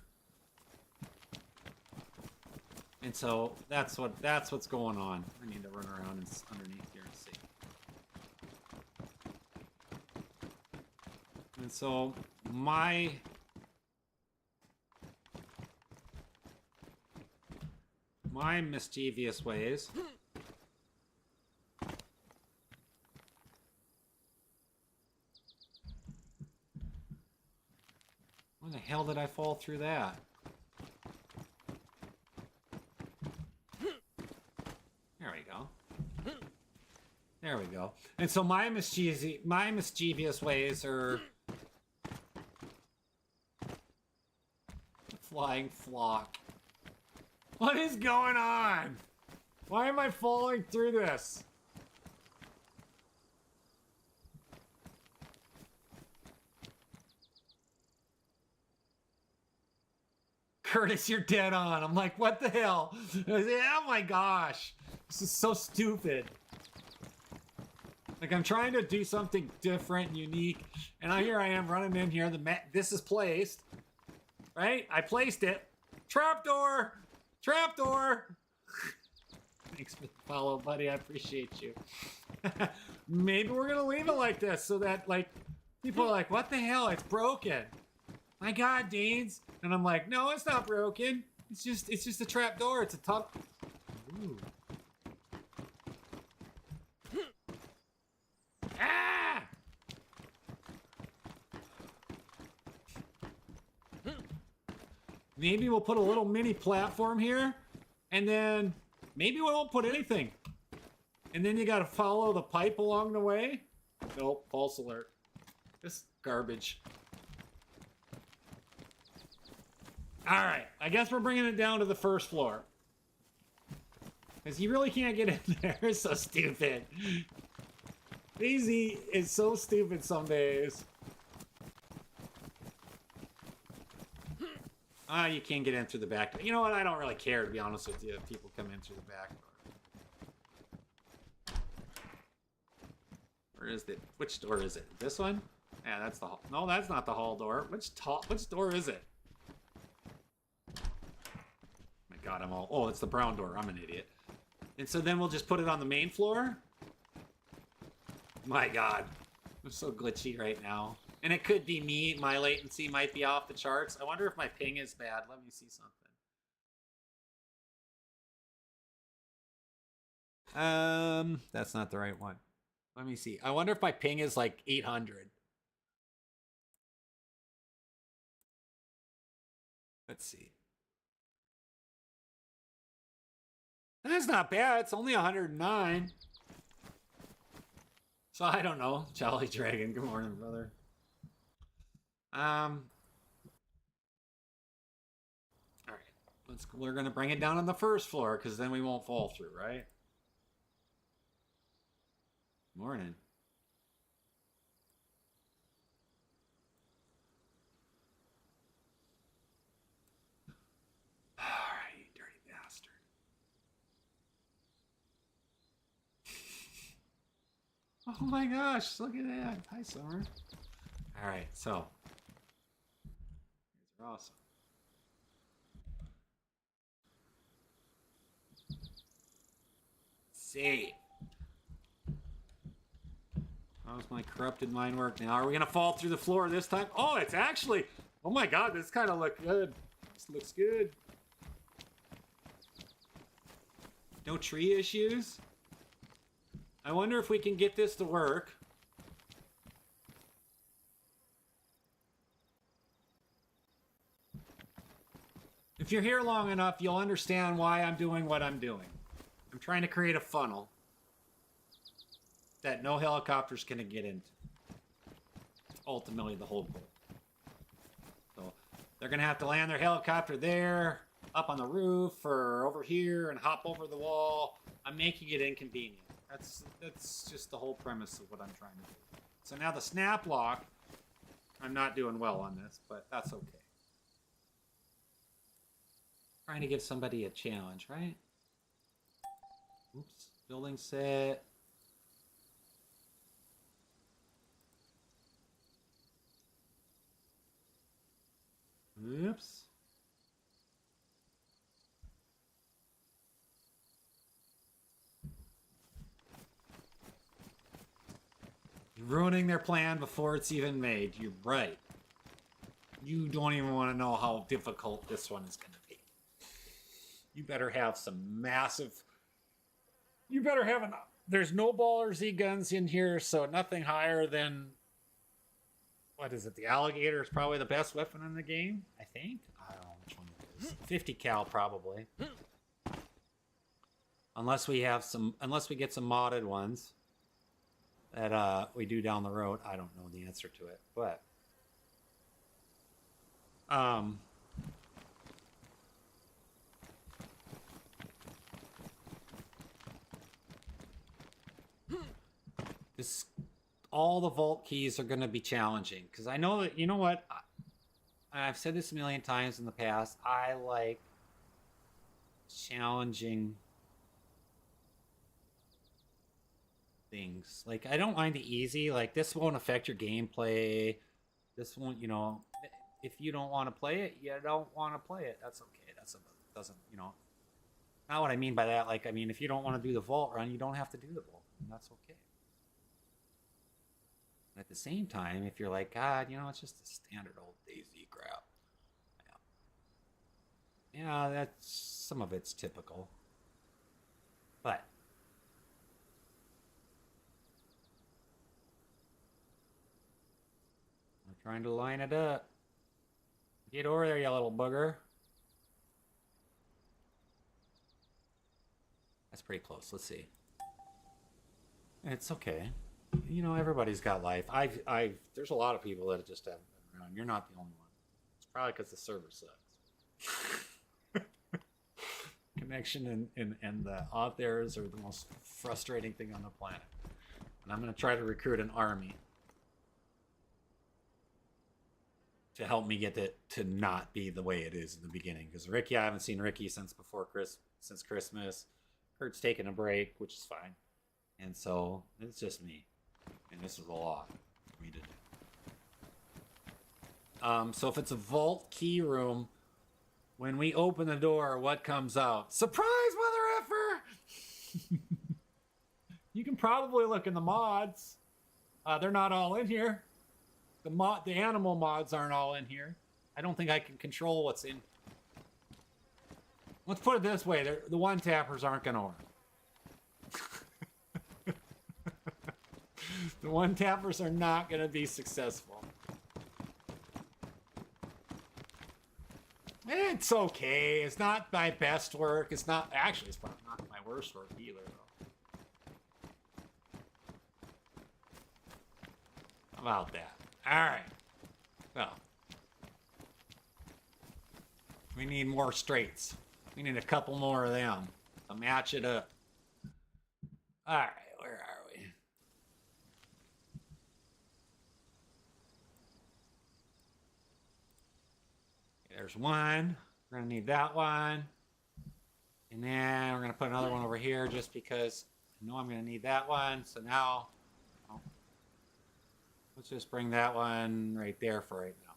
And so that's what's going on. I need to run around and underneath here and see. And so my mischievous ways Where the hell did I fall through that? There we go. There we go. And so my mischievous ways are flying flock. What is going on? Why am I falling through this? Curtis, you're dead on. I'm like, what the hell? Oh my gosh. This is so stupid. Like, I'm trying to do something different and unique. And here I am running in here. This is placed. Right? I placed it. Trapdoor! Trapdoor! Thanks for the follow, buddy. I appreciate you. Maybe we're going to leave it like this so that, like, people are like, what the hell? It's broken. My God, Deans. And I'm like, no, it's not broken. It's just a trapdoor. It's a tough... Ooh. Ah! Maybe we'll put a little mini platform here, and then maybe we won't put anything. And then you gotta follow the pipe along the way. Nope, false alert. This garbage. Alright, I guess we're bringing it down to the first floor. Because you really can't get in there. It's so stupid. Daisy is so stupid some days. You can't get in through the back door. You know what? I don't really care, to be honest with you, if people come in through the back door. Where is it? Which door is it? This one? Yeah, that's the hall. No, that's not the hall door. Which door is it? My God, I'm all... Oh, it's the brown door. I'm an idiot. And so then we'll just put it on the main floor? My God. I'm so glitchy right now. And it could be me. My latency might be off the charts. I wonder if my ping is bad. Let me see something. That's not the right one. Let me see. I wonder if my ping is like 800. Let's see. That's not bad. It's only 109. So I don't know. Jolly Dragon. Good morning, brother. All right. We're gonna bring it down on the first floor because then we won't fall through, right? Morning. All right, you dirty bastard. Oh my gosh, look at that. Hi, Summer. All right, so. These are awesome. See. How's my corrupted mind work now? Are we gonna fall through the floor this time? Oh, it's actually... Oh my God, this kind of looks good. This looks good. No tree issues? I wonder if we can get this to work. If you're here long enough, you'll understand why I'm doing what I'm doing. I'm trying to create a funnel that no helicopters can get into. Ultimately, the whole goal. So they're going to have to land their helicopter there, up on the roof, or over here, and hop over the wall. I'm making it inconvenient. That's just the whole premise of what I'm trying to do. So now the snap lock, I'm not doing well on this, but that's okay. Trying to give somebody a challenge, right? Oops. Building set. Oops. You're ruining their plan before it's even made. You're right. You don't even want to know how difficult this one is going to be. You better have some massive... You better have enough. There's no ball or Z guns in here, so nothing higher than... What is it? The alligator is probably the best weapon in the game, I think. I don't know which one it is. 50 cal, probably. Unless we get some modded ones that we do down the road. I don't know the answer to it, but all the vault keys are going to be challenging because I know that, you know what, I've said this a million times in the past, I like challenging things. Like, I don't mind the easy, like this won't affect your gameplay, this won't, you know, if you don't want to play it, you don't want to play it, that's okay. Doesn't, you know, not what I mean by that. Like, I mean, if you don't want to do the vault run, you don't have to do the vault run, that's okay. At the same time, if you're like, God, you know, it's just a standard old DayZ crap. Yeah, that's, some of it's typical. But we're trying to line it up. Get over there, you little booger. That's pretty close. Let's see. It's okay. You know, everybody's got life. There's a lot of people that just haven't been around. You're not the only one. It's probably because the server sucks. Connection and the out there's are the most frustrating thing on the planet. And I'm going to try to recruit an army to help me get it to not be the way it is in the beginning. Because Ricky, I haven't seen Ricky since Christmas. Kurt's taking a break, which is fine. And so it's just me. And this is a lot for me to do. So if it's a vault key room, when we open the door, what comes out? Surprise, mother effer! You can probably look in the mods. They're not all in here. The animal mods aren't all in here. I don't think I can control what's in. Let's put it this way: the one tappers aren't gonna work. The one tappers are not gonna be successful. It's okay. It's not my best work. It's not actually. It's probably not my worst work either, though. How about that? All right. Well, we need more straights. We need a couple more of them to match it up. All right, where are we? There's one. We're gonna need that one. And then we're gonna put another one over here just because I know I'm gonna need that one. So now, let's just bring that one right there for right now.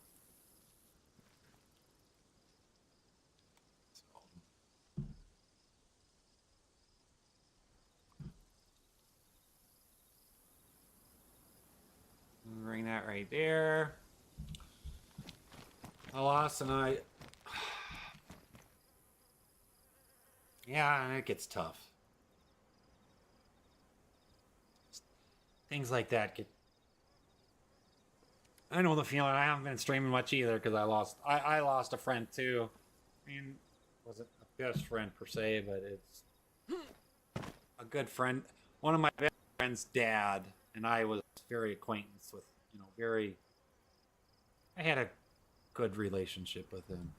Bring that right there. Alas, and I. Yeah, and it gets tough. Things like that get. I know the feeling. I haven't been streaming much either because I lost a friend too. I mean, wasn't a best friend per se, but it's a good friend. One of my best friend's dad and I was very acquaintance with. I had a good relationship with him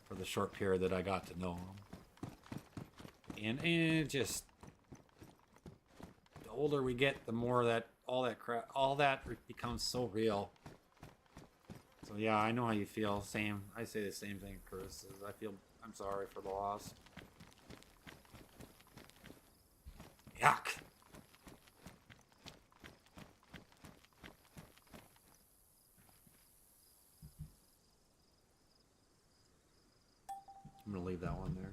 for the short period that I got to know him. And it just, the older we get, the more that all that becomes so real. So yeah, I know how you feel. Same. I say the same thing, Chris. I'm sorry for the loss. Yuck. I'm gonna leave that one there.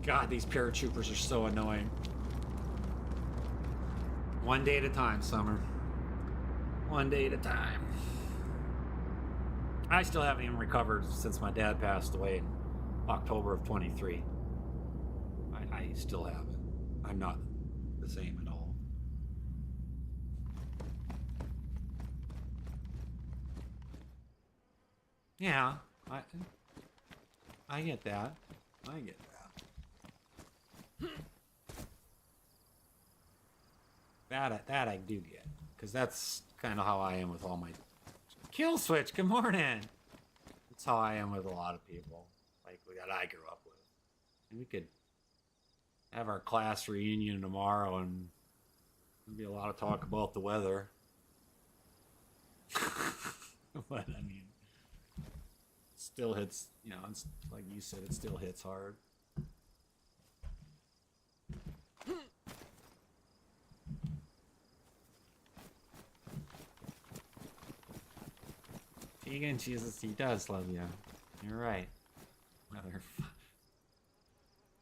God, these paratroopers are so annoying. One day at a time, Summer. One day at a time. I still haven't even recovered since my dad passed away in October of 23. I still haven't. I'm not the same at all. Yeah, I get that. I get that. That I do get, because that's kind of how I am with all my kill switch. Good morning. That's how I am with a lot of people, like that I grew up with. And we could have our class reunion tomorrow, and there'll be a lot of talk about the weather. But I mean, it still hits. You know, it's like you said, it still hits hard. Vegan Jesus, he does love you. You're right.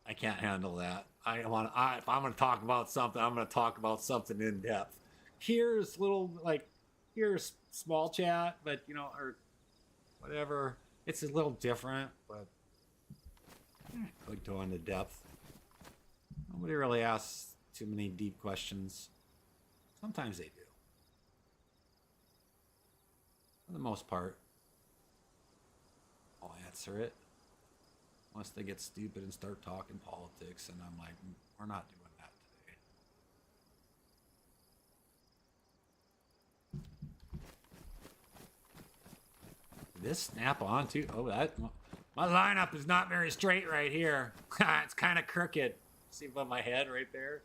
I can't handle that. If I'm going to talk about something, I'm going to talk about something in depth. Here's small chat, but or whatever. It's a little different, but I could go into depth. Nobody really asks too many deep questions. Sometimes they do. For the most part, I'll answer it. Unless they get stupid and start talking politics, and I'm like, we're not doing that today. Did this snap on too? Oh, my lineup is not very straight right here. It's kind of crooked. See above my head right there?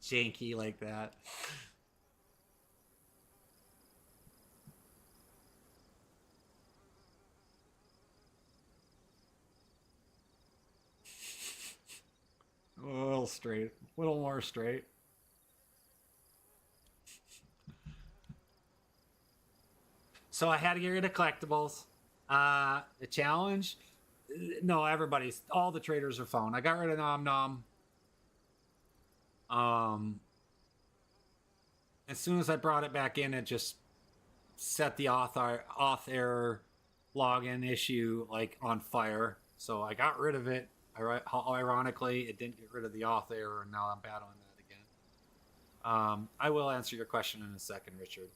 janky like that. A little straight, a little more straight. So I had to get rid of collectibles. The challenge, no, everybody's, all the traders are phone. I got rid of Nom Nom. As soon as I brought it back in, it just set the auth error login issue like on fire. So I got rid of it. Ironically, it didn't get rid of the auth error, and now I'm bad on that again. I will answer your question in a second, Richard,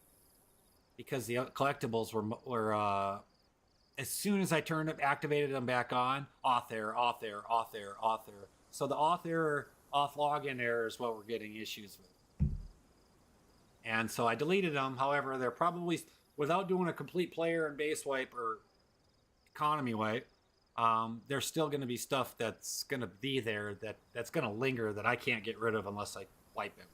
because the collectibles were as soon as I activated them back on, auth error, auth error, auth error, auth error. So the auth error, auth login error is what we're getting issues with. And so I deleted them. However, they're probably, without doing a complete player and base wipe or economy wipe, there's still going to be stuff that's going to be there that's going to linger that I can't get rid of unless I wipe it.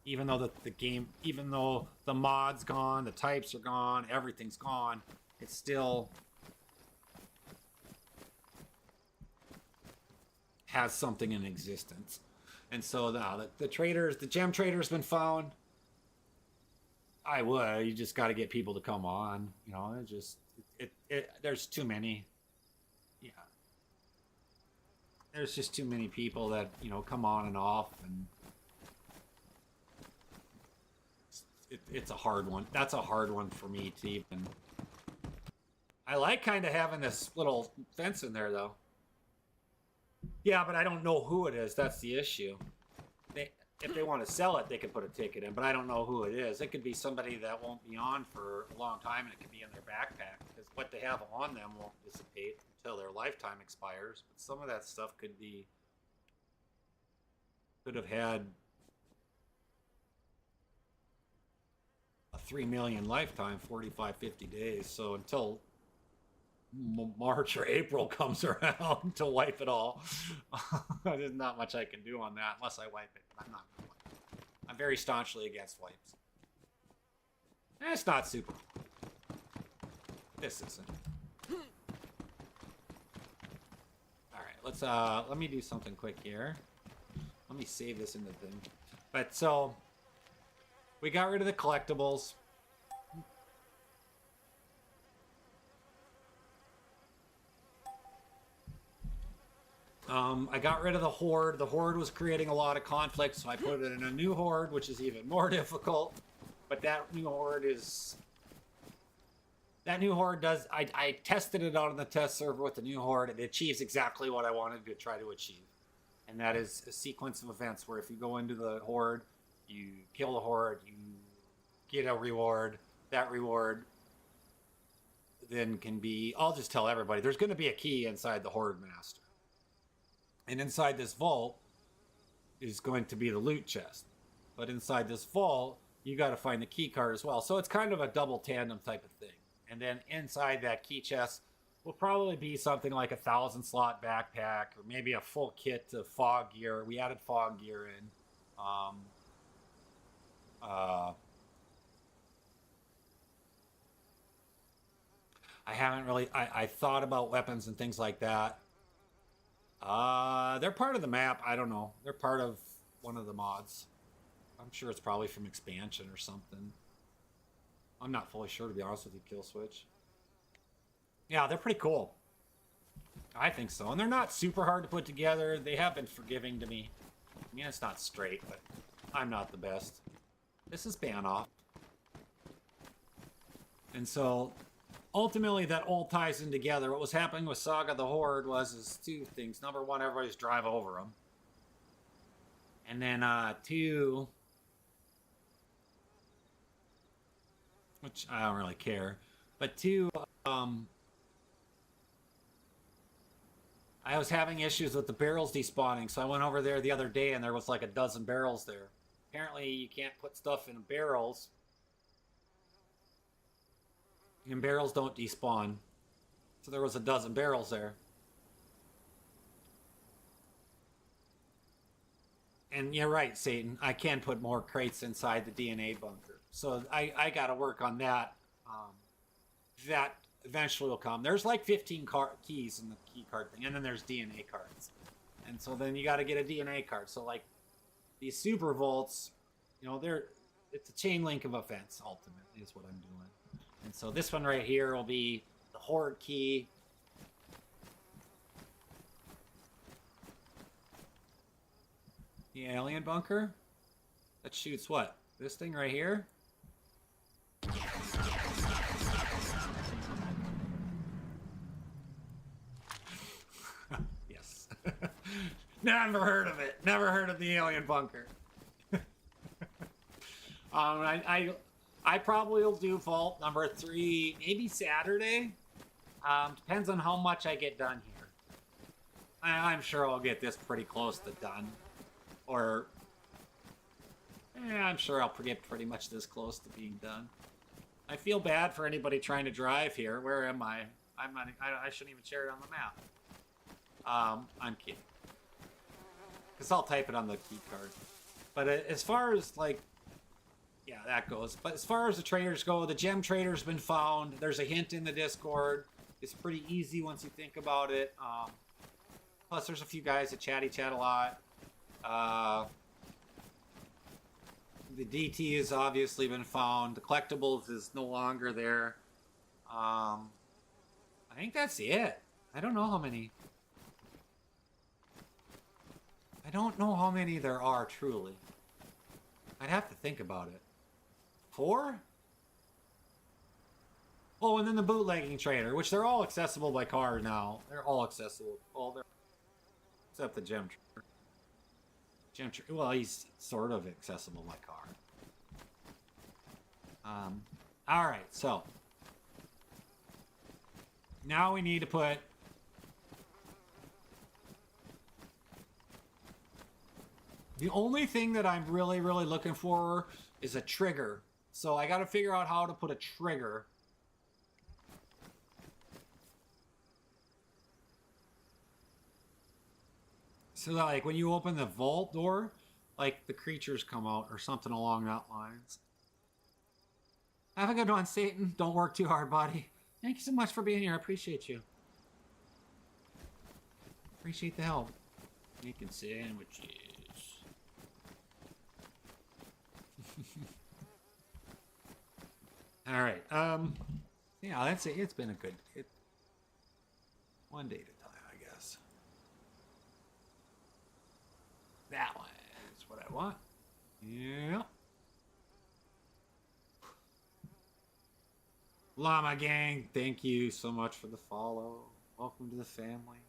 Even though the game, even though the mod's gone, the types are gone, everything's gone, it still has something in existence. And so now the traders, the gem trader's been found. You just got to get people to come on. You know, there's too many. Yeah. There's just too many people that, you know, come on and off, and it's a hard one. That's a hard one for me to even. I like kind of having this little fence in there, though. Yeah, but I don't know who it is. That's the issue. If they want to sell it, they can put a ticket in, but I don't know who it is. It could be somebody that won't be on for a long time, and it could be in their backpack, because what they have on them won't dissipate until their lifetime expires. But some of that stuff could have had a 3 million lifetime, 45, 50 days. So until March or April comes around to wipe it all, there's not much I can do on that unless I wipe it. I'm not going to wipe it. I'm very staunchly against wipes. It's not super. This isn't. Alright, let me do something quick here. Let me save this in the thing. But so we got rid of the collectibles. I got rid of the horde. The horde was creating a lot of conflict, so I put it in a new horde, which is even more difficult. But that new horde does. I tested it out on the test server with the new horde. It achieves exactly what I wanted to try to achieve, and that is a sequence of events where if you go into the horde, you kill the horde, you get a reward. That reward then can be. I'll just tell everybody. There's going to be a key inside the horde master. And inside this vault is going to be the loot chest. But inside this vault, you got to find the key card as well. So it's kind of a double tandem type of thing. And then inside that key chest will probably be something like 1,000 slot backpack, or maybe a full kit of fog gear. We added fog gear in. I haven't really. I thought about weapons and things like that. They're part of the map. I don't know. They're part of one of the mods. I'm sure it's probably from expansion or something. I'm not fully sure, to be honest with you, Kill Switch. Yeah, they're pretty cool. I think so. And they're not super hard to put together. They have been forgiving to me. I mean, it's not straight, but I'm not the best. This is Banoff. And so ultimately, that all ties in together. What was happening with Saga the Horde is two things. Number one, everybody's drive over them. And then two, which I don't really care, but two, I was having issues with the barrels despawning, so I went over there the other day and there was like a dozen barrels there. Apparently, you can't put stuff in barrels. And barrels don't despawn. So there was a dozen barrels there. And you're right, Satan. I can put more crates inside the DNA bunker. So I got to work on that. That eventually will come. There's like 15 keys in the key card thing, and then there's DNA cards. And so then you got to get a DNA card. So like these super volts, you know, it's a chain link of events. Ultimately, is what I'm doing. And so this one right here will be the horde key. The alien bunker that shoots what? This thing right here? Yes. Never heard of it. Never heard of the alien bunker. I probably will do vault number 3 maybe Saturday. Depends on how much I get done here. I'm sure I'll get this pretty close to done. Or, I'm sure I'll get pretty much this close to being done. I feel bad for anybody trying to drive here. Where am I? I shouldn't even share it on the map. I'm kidding. Because I'll type it on the key card. But as far as, like, yeah, that goes. But as far as the traders go, the gem trader's been found. There's a hint in the Discord. It's pretty easy once you think about it. Plus, there's a few guys that chat a lot. The DT has obviously been found. The collectibles is no longer there. I think that's it. I don't know how many. I don't know how many there are, truly. I'd have to think about it. 4? Oh, and then the bootlegging trader, which they're all accessible by car now. They're all accessible. Well, they're except the gem trader. Well, he's sort of accessible by car. All right, so now we need to put the only thing that I'm really looking for is a trigger. So I got to figure out how to put a trigger. So that, like, when you open the vault door, like, the creatures come out or something along that lines. Have a good one, Satan. Don't work too hard, buddy. Thank you so much for being here. I appreciate you. Appreciate the help. Making sandwiches. All right. Yeah, that's it. It's been a good... one day at a time, I guess. That one is what I want. Yeah. Llama Gang, thank you so much for the follow. Welcome to the family.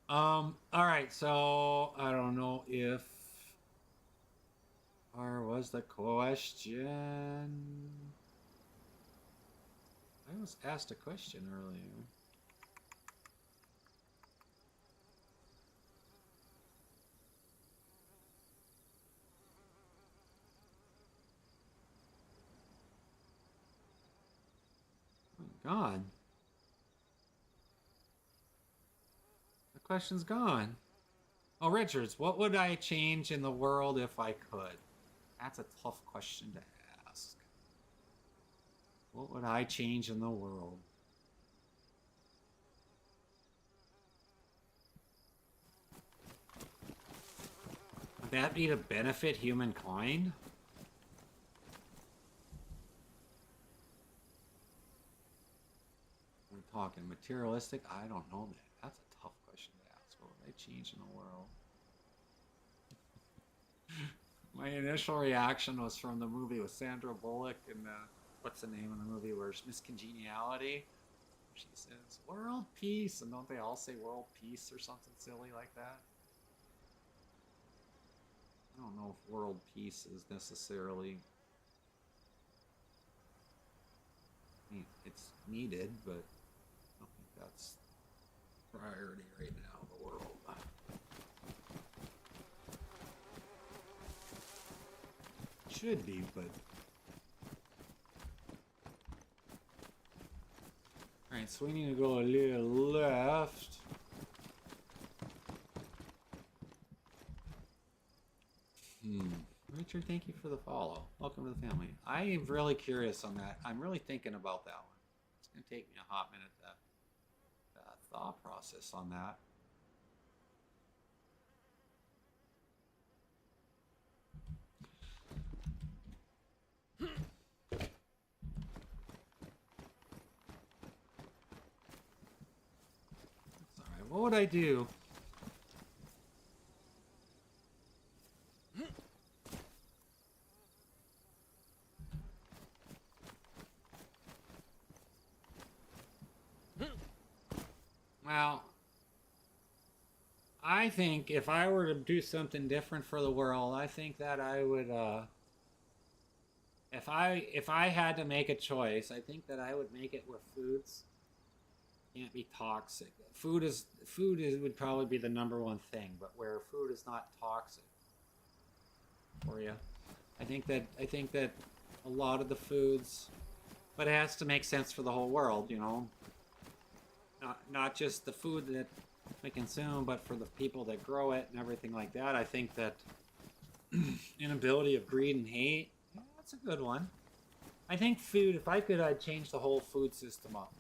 All right, so I don't know if was the question. I was asked a question earlier. Gone. The question's gone. Oh, Richards, what would I change in the world if I could? That's a tough question to ask. What would I change in the world? Would that be to benefit humankind? We're talking materialistic? I don't know that. That's a tough question to ask. What would I change in the world? My initial reaction was from the movie with Sandra Bullock and what's the name of the movie where Miss Congeniality? She says, world peace, and don't they all say world peace or something silly like that? I don't know if world peace is necessarily... I mean, it's needed, but I don't think that's priority right now, the world. Should be, but... Alright, so we need to go a little left. Richard, thank you for the follow. Welcome to the family. I am really curious on that. I'm really thinking about that one. It's going to take me a hot minute to thought process on that. All right, what would I do? Well, I think if I were to do something different for the world, I think that I would if I had to make a choice, I think that I would make it where foods can't be toxic. Food is would probably be the number one thing, but where food is not toxic for you. I think that a lot of the foods, but it has to make sense for the whole world, you know. Not just the food that we consume, but for the people that grow it and everything like that. I think that inability of greed and hate, yeah, that's a good one. I think food, if I could, I'd change the whole food system up.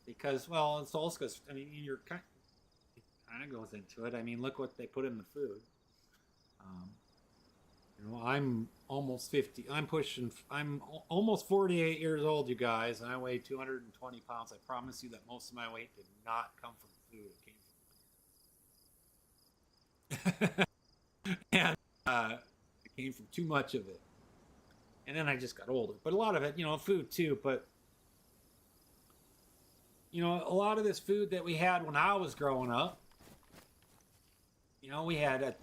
Because, well, it's also because, I mean, it kind of goes into it. I mean, look what they put in the food. Um, you know, I'm almost 50. I'm almost 48 years old, you guys, and I weigh 220 pounds. I promise you that most of my weight did not come from food. It came from, and it came from too much of it. And then I just got older. But a lot of it, you know, food too. But, you know, a lot of this food that we had when I was growing up, you know, we had a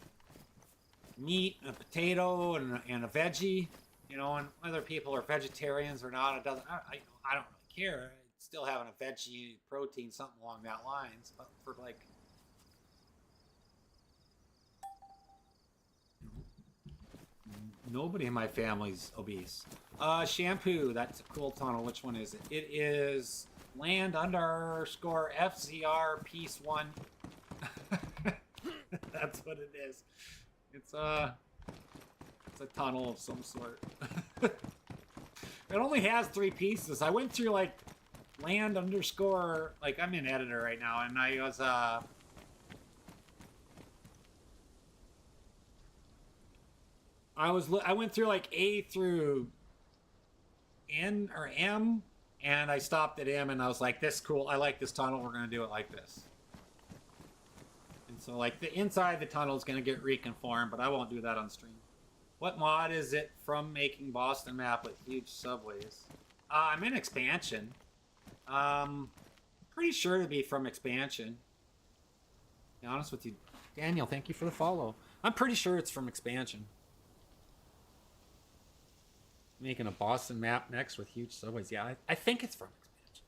meat, and a potato, and a veggie, you know, and whether people are vegetarians or not, it doesn't. I don't really care. It's still having a veggie protein, something along that lines. But for like, nobody in my family's obese. Shampoo. That's a cool tunnel. Which one is it? It is land underscore FZR piece one. That's what it is. It's a tunnel of some sort. It only has 3 pieces. I went through like land underscore, like I'm in editor right now, and I went through like A through N or M, and I stopped at M, and I was like, this is cool. I like this tunnel. We're gonna do it like this. And so like the inside the tunnel is gonna get reconformed, but I won't do that on stream. What mod is it from making Boston map with huge subways? I'm in expansion. Pretty sure to be from expansion. To be honest with you, Daniel, thank you for the follow. I'm pretty sure it's from expansion. Making a Boston map next with huge subways. Yeah, I think it's from expansion.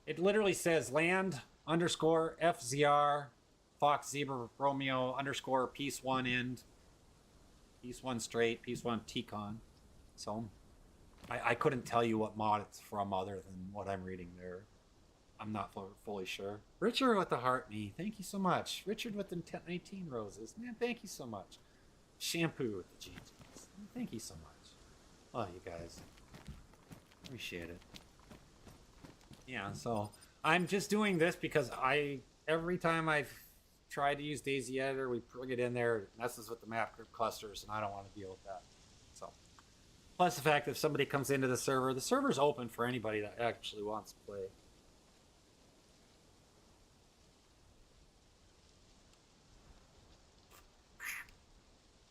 It literally says land underscore FZR Fox Zebra Romeo underscore piece one end, piece one straight, piece one Tcon. So I couldn't tell you what mod it's from other than what I'm reading there. I'm not fully sure. Richard with the heart me. Thank you so much. Richard with the 19 roses. Man, thank you so much. Shampoo with the GGs. Thank you so much. Love you guys. Appreciate it. Yeah, so I'm just doing this because every time I've tried to use Daisy Editor, we bring it in there, it messes with the map group clusters, and I don't want to deal with that. So, plus the fact that if somebody comes into the server's open for anybody that actually wants to play.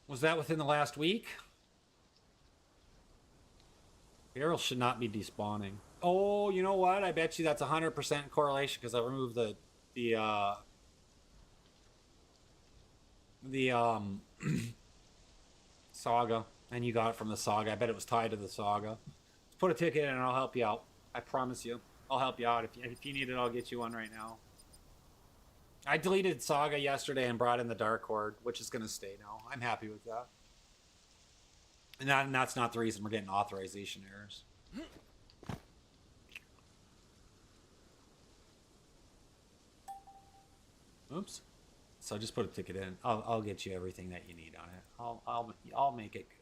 Was that within the last week? Barrels should not be despawning. Oh, you know what? I bet you that's 100% correlation because I removed the saga, and you got it from the saga. I bet it was tied to the saga. Just put a ticket in and I'll help you out. I promise you. I'll help you out. If you need it, I'll get you one right now. I deleted saga yesterday and brought in the Dark Horde, which is going to stay now. I'm happy with that. And that's not the reason we're getting authorization errors. Oops. So just put a ticket in. I'll get you everything that you need on it. I'll make it good.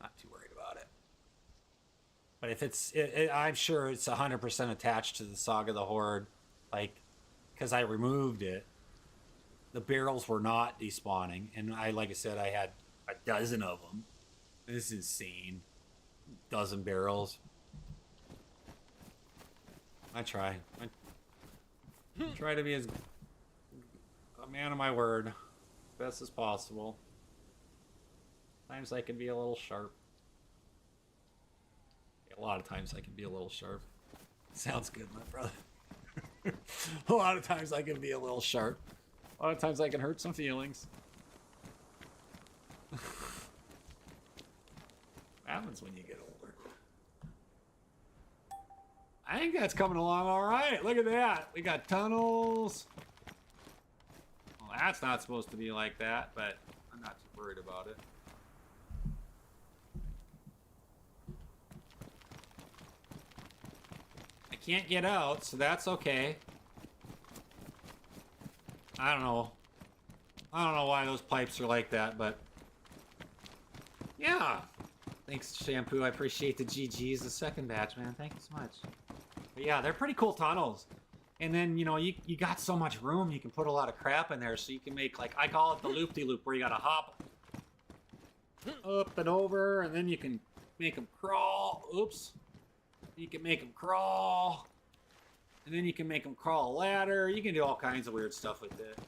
Not too worried about it. But if I'm sure it's 100% attached to the Saga of the Horde, like, because I removed it. The barrels were not despawning, and like I said, I had a dozen of them. This is insane. Dozen barrels. I try to be as a man of my word, as best as possible. Times I can be a little sharp. A lot of times I can be a little sharp. Sounds good, my brother. A lot of times I can be a little sharp. A lot of times I can hurt some feelings. What happens when you get older? I think that's coming along all right. Look at that. We got tunnels. Well, that's not supposed to be like that, but I'm not too worried about it. I can't get out, so that's okay. I don't know why those pipes are like that, but yeah. Thanks, Shampoo. I appreciate the GGs, the second batch, man. Thank you so much. But yeah, they're pretty cool tunnels. And then, you know, you got so much room, you can put a lot of crap in there, so you can make, like, I call it the loop-de-loop, where you gotta hop up and over, and then you can make them crawl. Oops. You can make them crawl. And then you can make them crawl a ladder. You can do all kinds of weird stuff with it.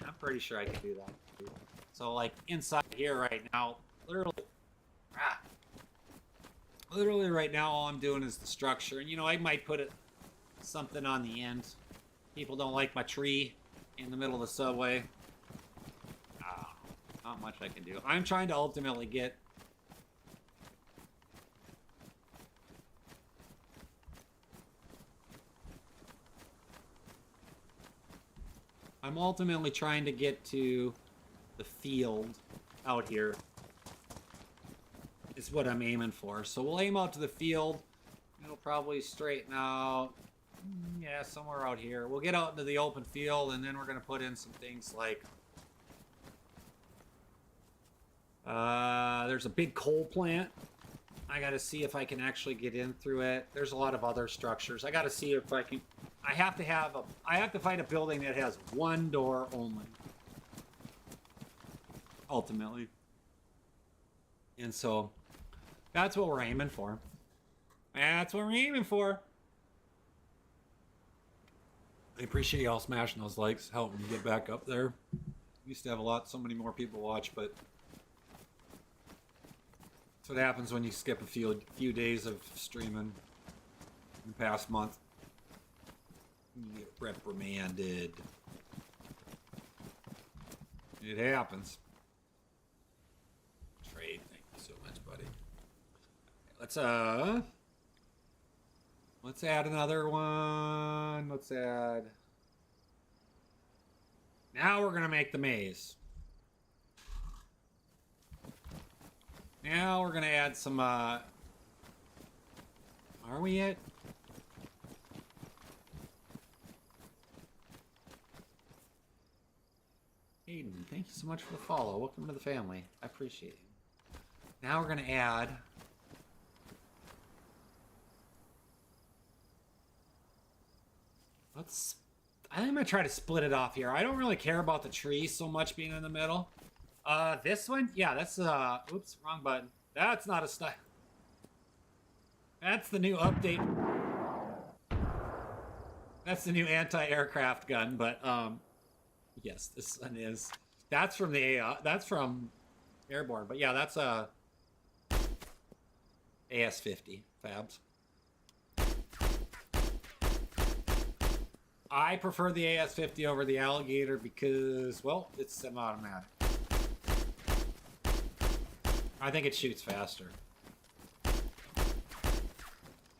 I'm pretty sure I can do that too. So, like, inside here right now, literally right now, all I'm doing is the structure. And, you know, I might put something on the end. People don't like my tree in the middle of the subway. Not much I can do. I'm trying to ultimately get... I'm ultimately trying to get to the field out here. Is what I'm aiming for. So we'll aim out to the field. It'll probably straighten out. Yeah, somewhere out here. We'll get out into the open field, and then we're going to put in some things like... there's a big coal plant. I got to see if I can actually get in through it. There's a lot of other structures. I got to see if I can... I have to find a building that has one door only. Ultimately. And so, that's what we're aiming for. That's what we're aiming for. I appreciate y'all smashing those likes, helping me get back up there. Used to have so many more people watch, but that's what happens when you skip a few days of streaming in the past month. You get reprimanded. It happens. Trade, thank you so much, buddy. Let's add another one. Let's add... Now we're gonna make the maze. Now we're gonna add some, Are we at? Aiden, thank you so much for the follow. Welcome to the family. I appreciate it. Now we're gonna add... I think I'm gonna try to split it off here. I don't really care about the tree so much being in the middle. This one? Yeah, that's, oops, wrong button. That's not a style. That's the new update. That's the new anti-aircraft gun, but, yes, this one is. That's from the that's from Airborne, but yeah, that's a AS-50 Fabs. I prefer the AS-50 over the Alligator because, well, it's semi-automatic. I think it shoots faster. I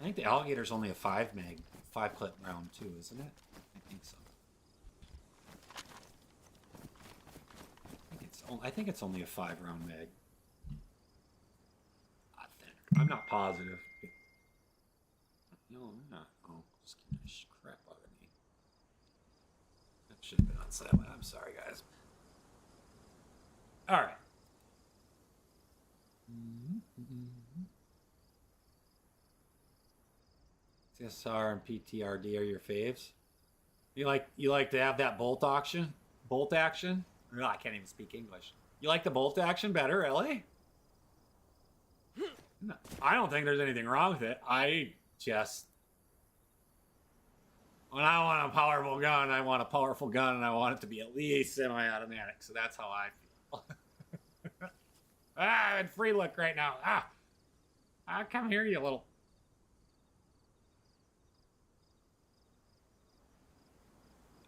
think the Alligator's only a 5-clip round too, isn't it? I think so. I think it's only a 5-round mag. I think. I'm not positive. No, I'm not. Oh, this crap out of me. That should have been on So I'm sorry, guys. All right. CSR and PTRD are your faves. You like to have that bolt action? Bolt action? No, I can't even speak English. You like the bolt action better, really? No, I don't think there's anything wrong with it. I just when I want a powerful gun, I want a powerful gun, and I want it to be at least semi-automatic. So that's how I feel. I'm in free look right now. Come here, you little.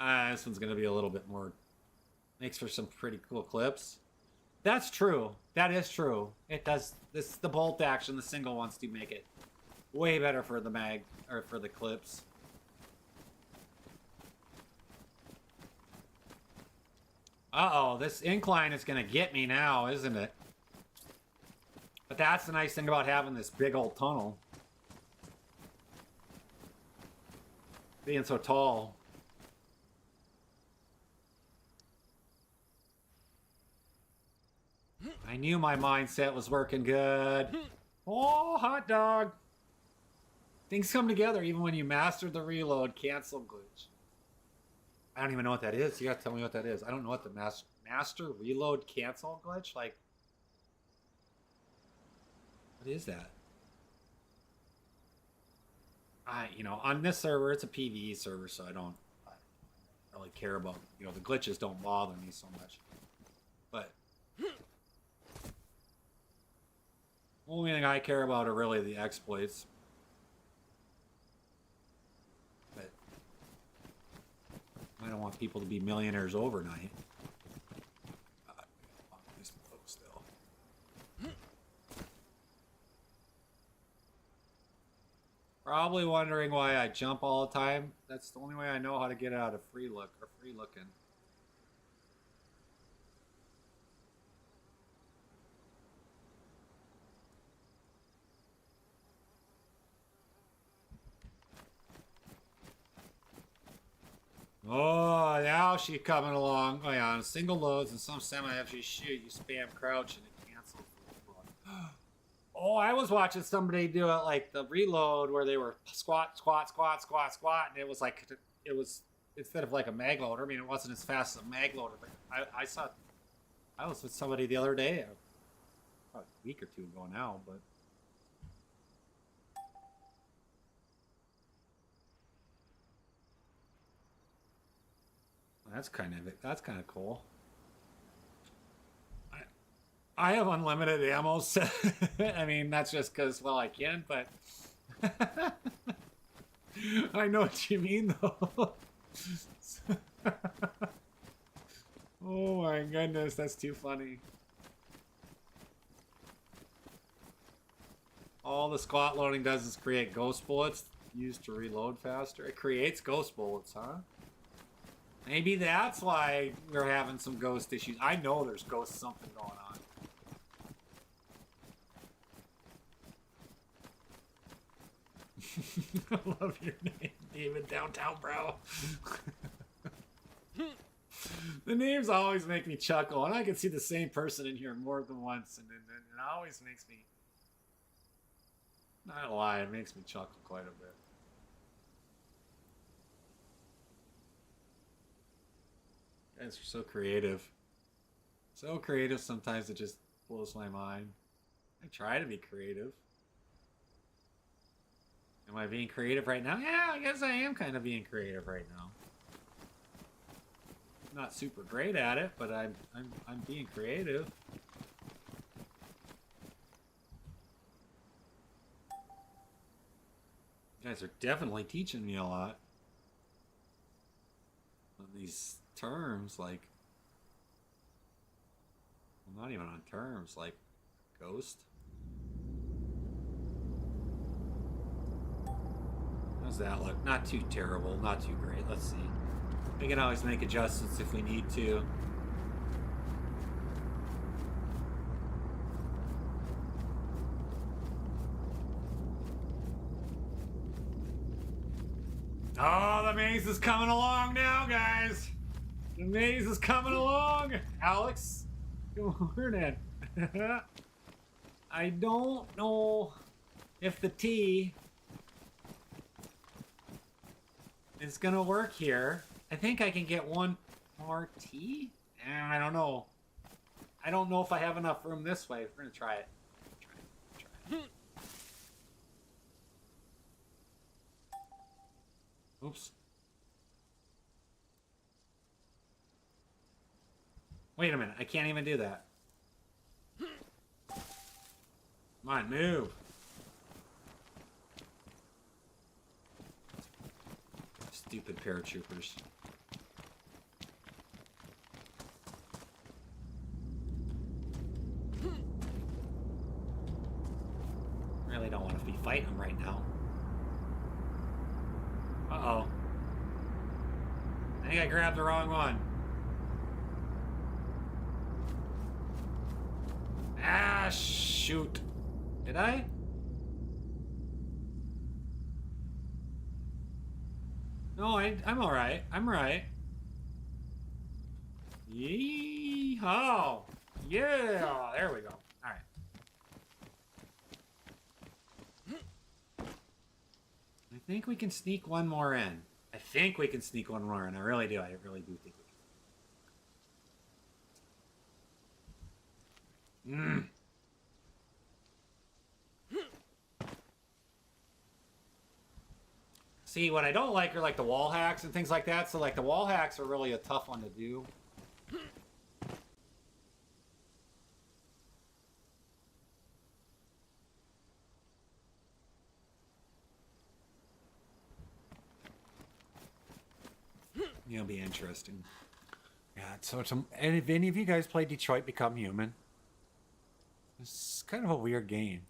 This one's gonna be a little bit more. Makes for some pretty cool clips. That's true. That is true. It does. This the bolt action. The single ones do make it way better for the mag or for the clips. Uh-oh, this incline is gonna get me now, isn't it? But that's the nice thing about having this big old tunnel. Being so tall. I knew my mindset was working good. Oh, hot dog. Things come together even when you master the reload cancel glitch. I don't even know what that is. You gotta tell me what that is. I don't know what the master reload cancel glitch, like, what is that? On this server, it's a PvE server, so I don't really care about, the glitches don't bother me so much. But only thing I care about are really the exploits. But I don't want people to be millionaires overnight. Still. Probably wondering why I jump all the time. That's the only way I know how to get out of free look or free looking. Oh, now she's coming along. Oh yeah, on single loads and some semi after you shoot, you spam crouch and it cancels. Oh, I was watching somebody do it like the reload where they were squat, squat, squat, squat, squat, and it was instead of like a mag loader. I mean, it wasn't as fast as a mag loader, but I was with somebody the other day, about a week or two ago now, but. That's kind of cool. I have unlimited ammo, so I mean that's just because I can, but I know what you mean though. Oh my goodness, that's too funny. All the squat loading does is create ghost bullets used to reload faster. It creates ghost bullets, huh? Maybe that's why we're having some ghost issues. I know there's ghost something going on. I love your name, David Downtown Bro. The names always make me chuckle, and I can see the same person in here more than once, and it always makes me, not gonna lie, it makes me chuckle quite a bit. You guys are so creative. So creative, sometimes it just blows my mind. I try to be creative. Am I being creative right now? Yeah, I guess I am kind of being creative right now. Not super great at it, but I'm being creative. You guys are definitely teaching me a lot. These terms, like, well, not even on terms, like ghost. How's that look? Not too terrible, not too great. Let's see. We can always make adjustments if we need to. Oh, the maze is coming along now, guys. The maze is coming along, Alex. Good morning. I don't know if the T is gonna work here. I think I can get one more T. I don't know. I don't know if I have enough room this way. We're gonna try it. Try it. Oops. Wait a minute. I can't even do that. Come on, move. Stupid paratroopers. Really don't want to be fighting them right now. Uh-oh. I think I grabbed the wrong one. Ah, shoot. Did I? No, I'm alright. I'm right. Yeehaw! Yeah! There we go. Alright. I think we can sneak one more in. I think we can sneak one more in. I really do. I really do think we can. See, what I don't like are like the wall hacks and things like that. So like the wall hacks are really a tough one to do. It'll be interesting. Yeah, so and if any of you guys play Detroit Become Human, it's kind of a weird game.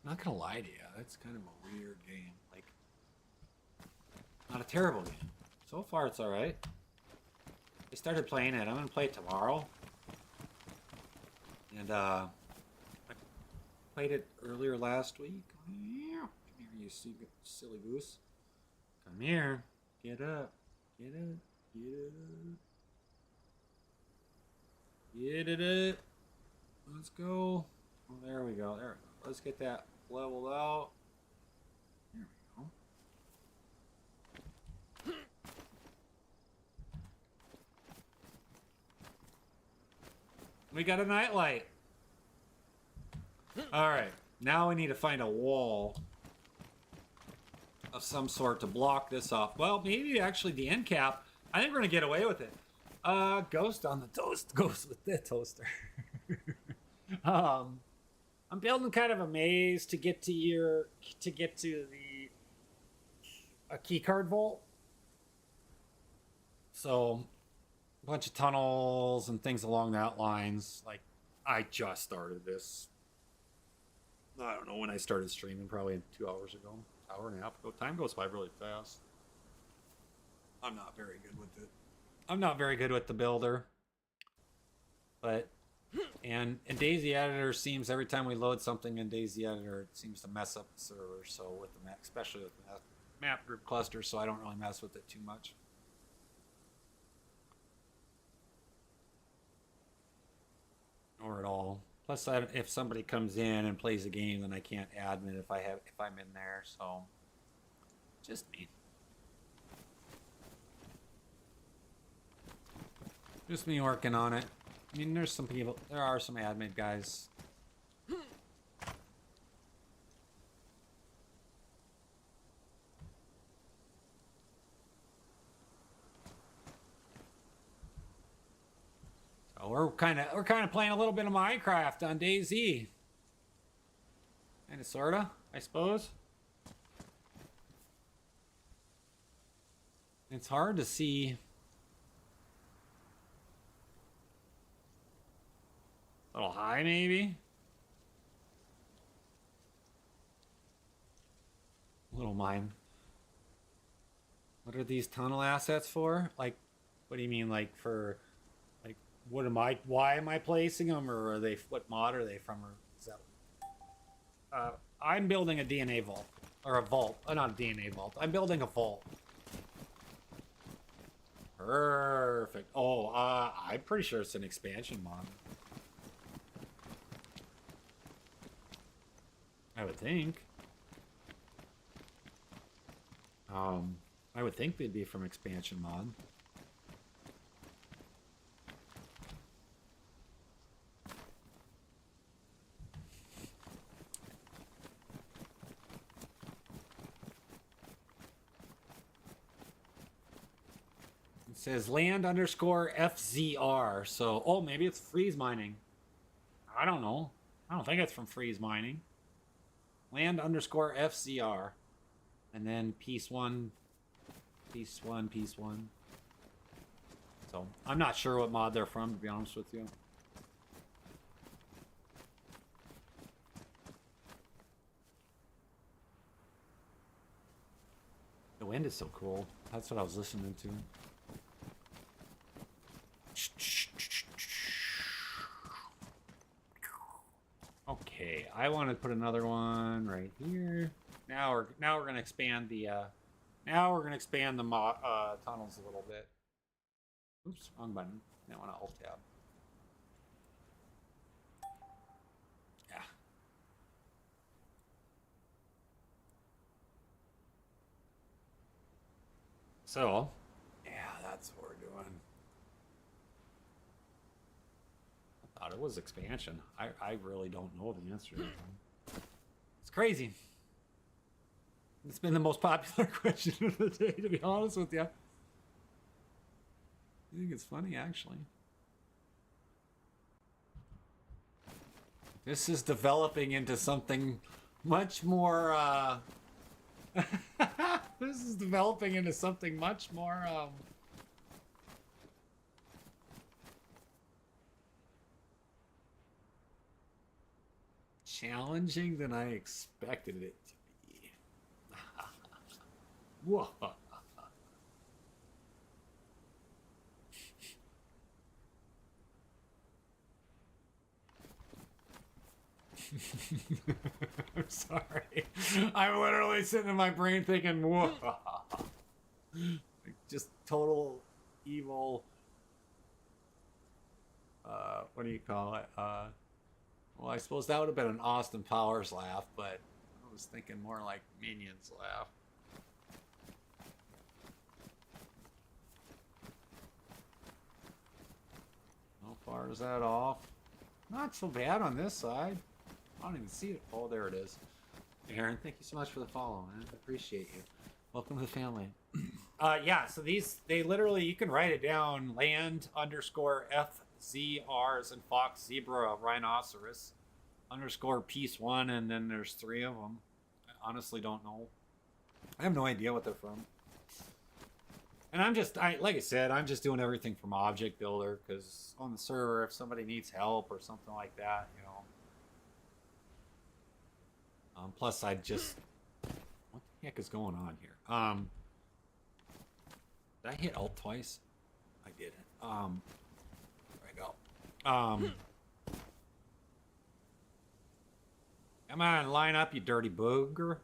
I'm not gonna lie to you, it's kind of a weird game. Like, not a terrible game. So far, it's all right. I started playing it. I'm gonna play it tomorrow. And I played it earlier last week. Come here, you silly goose. Come here. Get up. Get up. Get up. Get it up. Let's go. Oh, there we go. There we go. Let's get that leveled out. There we go. We got a nightlight. Alright. Now we need to find a wall of some sort to block this off. Well, maybe actually the end cap. I think we're going to get away with it. Ghost on the toast. Ghost with the toaster. I'm building kind of a maze to get to a key card vault. So a bunch of tunnels and things along that lines. Like, I just started this. I don't know when I started streaming, probably 2 hours ago, hour and a half ago. Time goes by really fast. I'm not very good with it. I'm not very good with the builder. But and Daisy Editor seems, every time we load something in Daisy Editor, it seems to mess up the server. So with the map, especially with the map group cluster, so I don't really mess with it too much. Or at all. Plus, if somebody comes in and plays a game, then I can't admin if I'm in there. So, just me. Just me working on it. I mean, there's some people. There are some admin guys. So we're kind of playing a little bit of Minecraft on DayZ. Kind of, sorta, I suppose. It's hard to see. A little high, maybe? A little mine. What are these tunnel assets for? Like, what do you mean, like, for, like, why am I placing them, or are they, what mod are they from, or is that, I'm building a DNA vault, or a vault, not a DNA vault, I'm building a vault. Perfect. Oh, I'm pretty sure it's an expansion mod. I would think. I would think they'd be from expansion mod. It says land underscore FZR. So, oh, maybe it's freeze mining. I don't know. I don't think it's from freeze mining. Land underscore FZR. And then piece one. So, I'm not sure what mod they're from, to be honest with you. The wind is so cool. That's what I was listening to. Okay, I want to put another one right here. Now we're gonna expand the tunnels a little bit. Oops, wrong button. I want to alt tab. Yeah. So, yeah, that's what we're doing. I thought it was expansion. I really don't know the answer to that. It's crazy. It's been the most popular question of the day, to be honest with you. I think it's funny, actually. This is developing into something much more, this is developing into something much more, challenging than I expected it to be. Whoa. I'm sorry. I'm literally sitting in my brain thinking, whoa. Like, just total evil. What do you call it? Well, I suppose that would have been an Austin Powers laugh, but I was thinking more like Minions laugh. How far is that off? Not so bad on this side. I don't even see it. Oh, there it is. Aaron, thank you so much for the follow, man. I appreciate you. Welcome to the family. Yeah, so these, they literally, you can write it down, land underscore FZRs and Fox Zebra Rhinoceros underscore piece one, and then there's 3 of them. I honestly don't know. I have no idea what they're from. And like I said, I'm just doing everything from Object Builder, because on the server, if somebody needs help or something like that, you know. Plus, what the heck is going on here? Did I hit Alt twice? I did. There I go. Come on, line up, you dirty booger.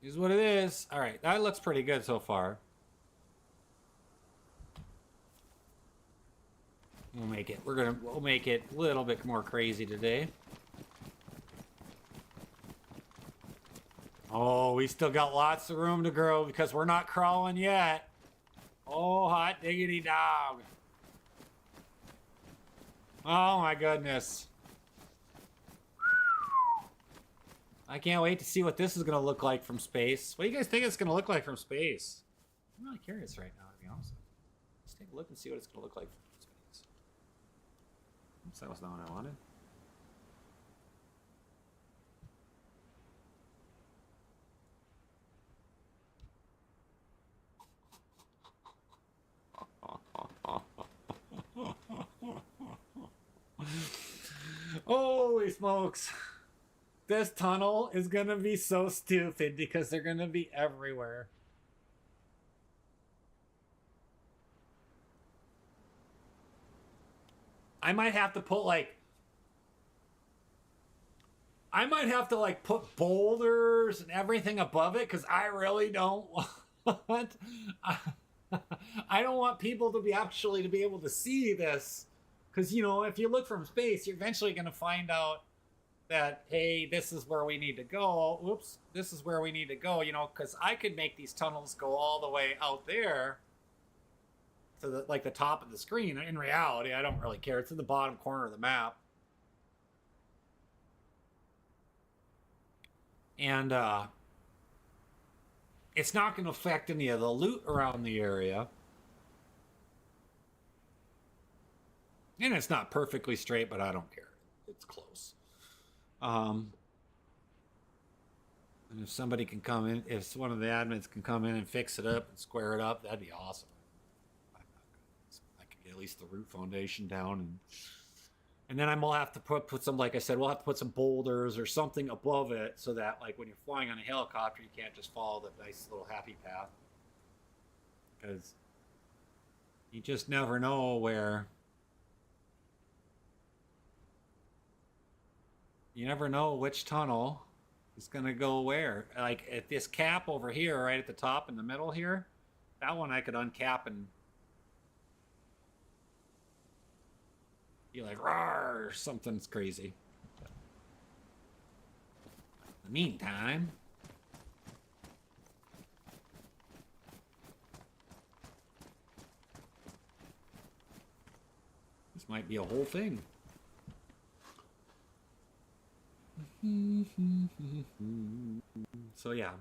Here's what it is. All right, that looks pretty good so far. We'll make it a little bit more crazy today. Oh, we still got lots of room to grow because we're not crawling yet. Oh, hot diggity dog. Oh my goodness. I can't wait to see what this is going to look like from space. What do you guys think it's going to look like from space? I'm really curious right now, to be honest. Let's take a look and see what it's going to look like from space. Oops, that was not what I wanted. Holy smokes. This tunnel is gonna be so stupid because they're gonna be everywhere. I might have to put like I might have to like put boulders and everything above it because I really don't want. I don't want people to be actually to be able to see this because you know if you look from space, you're eventually going to find out that hey, this is where we need to go. Whoops, this is where we need to go. You know, because I could make these tunnels go all the way out there to the like the top of the screen. In reality, I don't really care. It's in the bottom corner of the map. And it's not going to affect any of the loot around the area. And it's not perfectly straight, but I don't care. It's close. And if somebody can come in, if one of the admins can come in and fix it up and square it up, that'd be awesome. I could get at least the root foundation down, and then I'm gonna have to put some, like I said, we'll have to put some boulders or something above it so that, like, when you're flying on a helicopter, you can't just follow the nice little happy path, because you just never know where. You never know which tunnel is going to go where. Like at this cap over here, right at the top in the middle here, that one I could uncap and be like, "Rawr," something's crazy. In the meantime, this might be a whole thing. So yeah,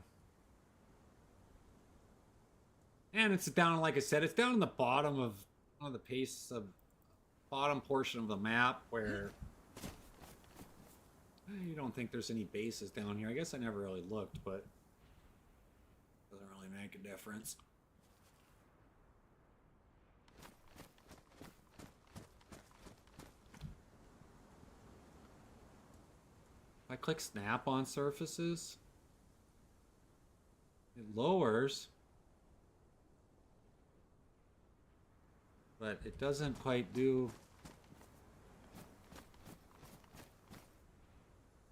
and it's down, like I said, it's down in the bottom of one of the pace of bottom portion of the map where you don't think there's any bases down here. I guess I never really looked, but it doesn't really make a difference. If I click snap on surfaces, it lowers, but it doesn't quite do.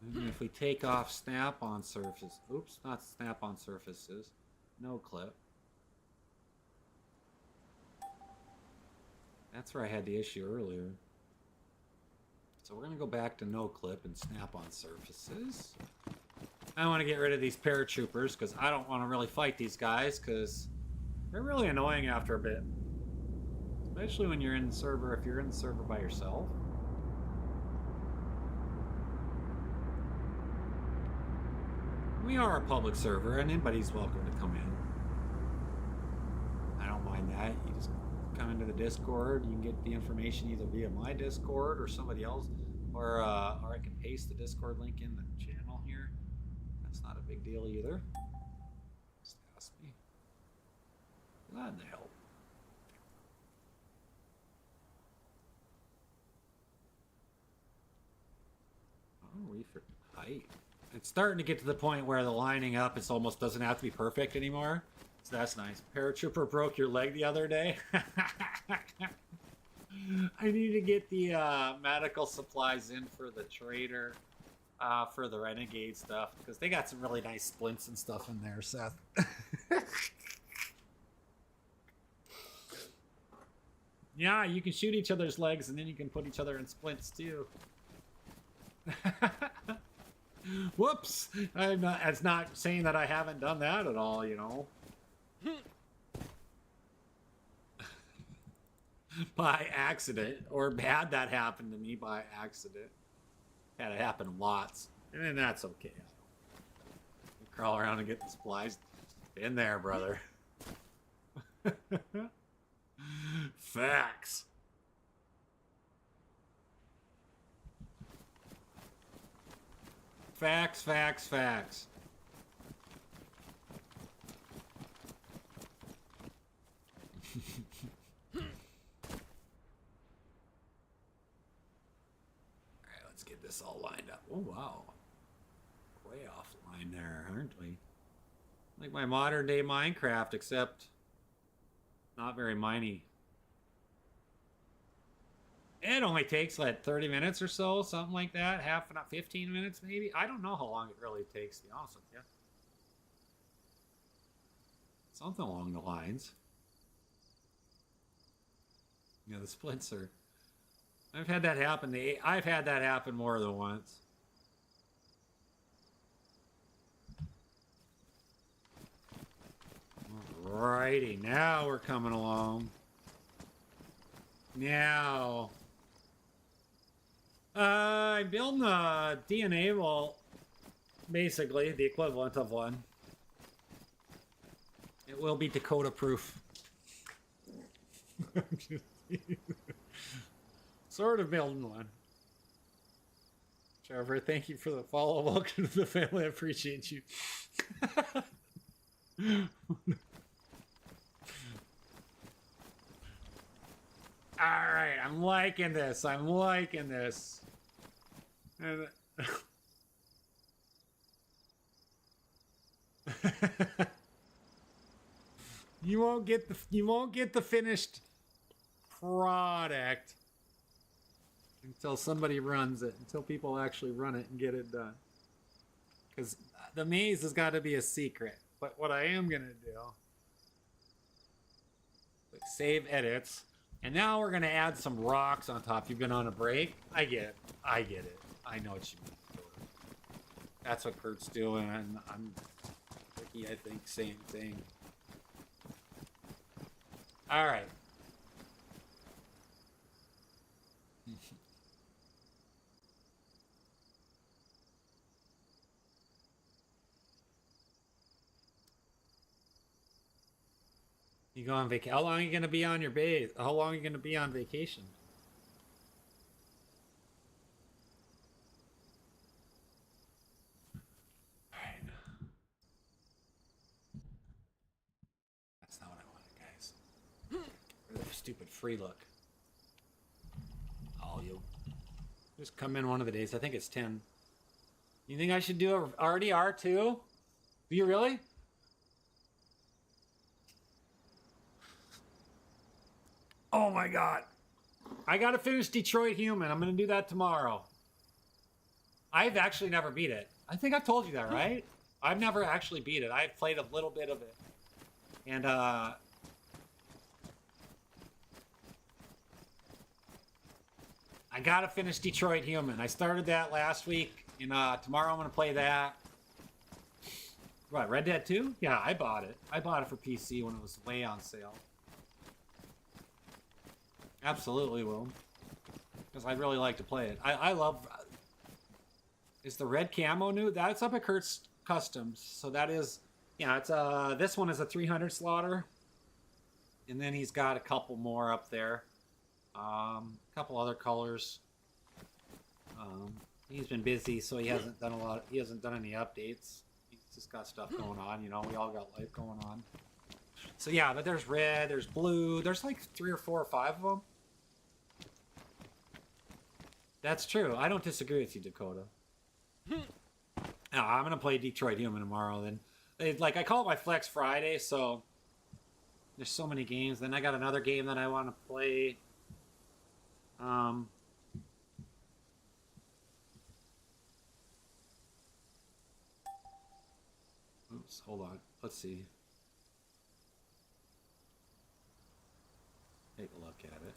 And if we take off snap on surface, oops, not snap on surfaces, no clip. That's where I had the issue earlier. So we're going to go back to no clip and snap on surfaces. I want to get rid of these paratroopers because I don't want to really fight these guys because they're really annoying after a bit. Especially when you're in the server, if you're in the server by yourself. We are a public server and anybody's welcome to come in. I don't mind that. You just come into the Discord, you can get the information either via my Discord or somebody else, or I can paste the Discord link in the channel here. That's not a big deal either. Just ask me. Glad to help. Oh, reefer height. It's starting to get to the point where the lining up is almost doesn't have to be perfect anymore. So that's nice. Paratrooper broke your leg the other day. I need to get the medical supplies in for the trader, for the renegade stuff, because they got some really nice splints and stuff in there, Seth. Yeah, you can shoot each other's legs and then you can put each other in splints too. Whoops! It's not saying that I haven't done that at all, you know. By accident, or had that happen to me by accident. Had it happen lots, and that's okay. You crawl around and get the supplies. In there, brother. Facts. Facts, facts, facts. Alright, let's get this all lined up. Oh, wow. Way offline there, aren't we? Like my modern day Minecraft, except not very miney. It only takes like 30 minutes or so, something like that. Half an hour, 15 minutes maybe. I don't know how long it really takes, to be honest with you. Something along the lines. Yeah, the splits are. I've had that happen. I've had that happen more than once. Alrighty, now we're coming along. Now, I'm building a DNA vault, basically the equivalent of one. It will be Dakota proof. Sort of building one. Trevor, thank you for the follow. Welcome to the family. I appreciate you. All right, I'm liking this. I'm liking this. And you won't get the finished product until somebody runs it, until people actually run it and get it done. Because the maze has got to be a secret. But what I am gonna do, save edits. And now we're gonna add some rocks on top. You've been on a break. I get it. I get it. I know what you mean. That's what Kurt's doing, and I'm Ricky. I think same thing. All right. You go on vacation. How long are you gonna be on your base? How long are you gonna be on vacation? Alright. That's not what I wanted, guys. Really stupid free look. Oh, you just come in one of the days. I think it's 10. You think I should do a RDR too? Do you really? Oh my god. I gotta finish Detroit Human. I'm gonna do that tomorrow. I've actually never beat it. I think I've told you that, right? I've never actually beat it. I've played a little bit of it. And I gotta finish Detroit Human. I started that last week, and tomorrow I'm gonna play that. What, Red Dead 2? Yeah, I bought it. I bought it for PC when it was way on sale. Absolutely will. Because I'd really like to play it. I love... Is the red camo new? That's up at Kurt's Customs. So that is... Yeah, it's this one is a 300 slaughter. And then he's got a couple more up there. A couple other colors. He's been busy, so he hasn't done a lot. He hasn't done any updates. He's just got stuff going on. You know, we all got life going on. So yeah, but there's red, there's blue. There's like 3 or 4 or 5 of them. That's true. I don't disagree with you, Dakota. No, I'm gonna play Detroit Human tomorrow. Then, like, I call it my Flex Friday, so there's so many games. Then I got another game that I want to play. Oops, hold on. Let's see. Take a look at it.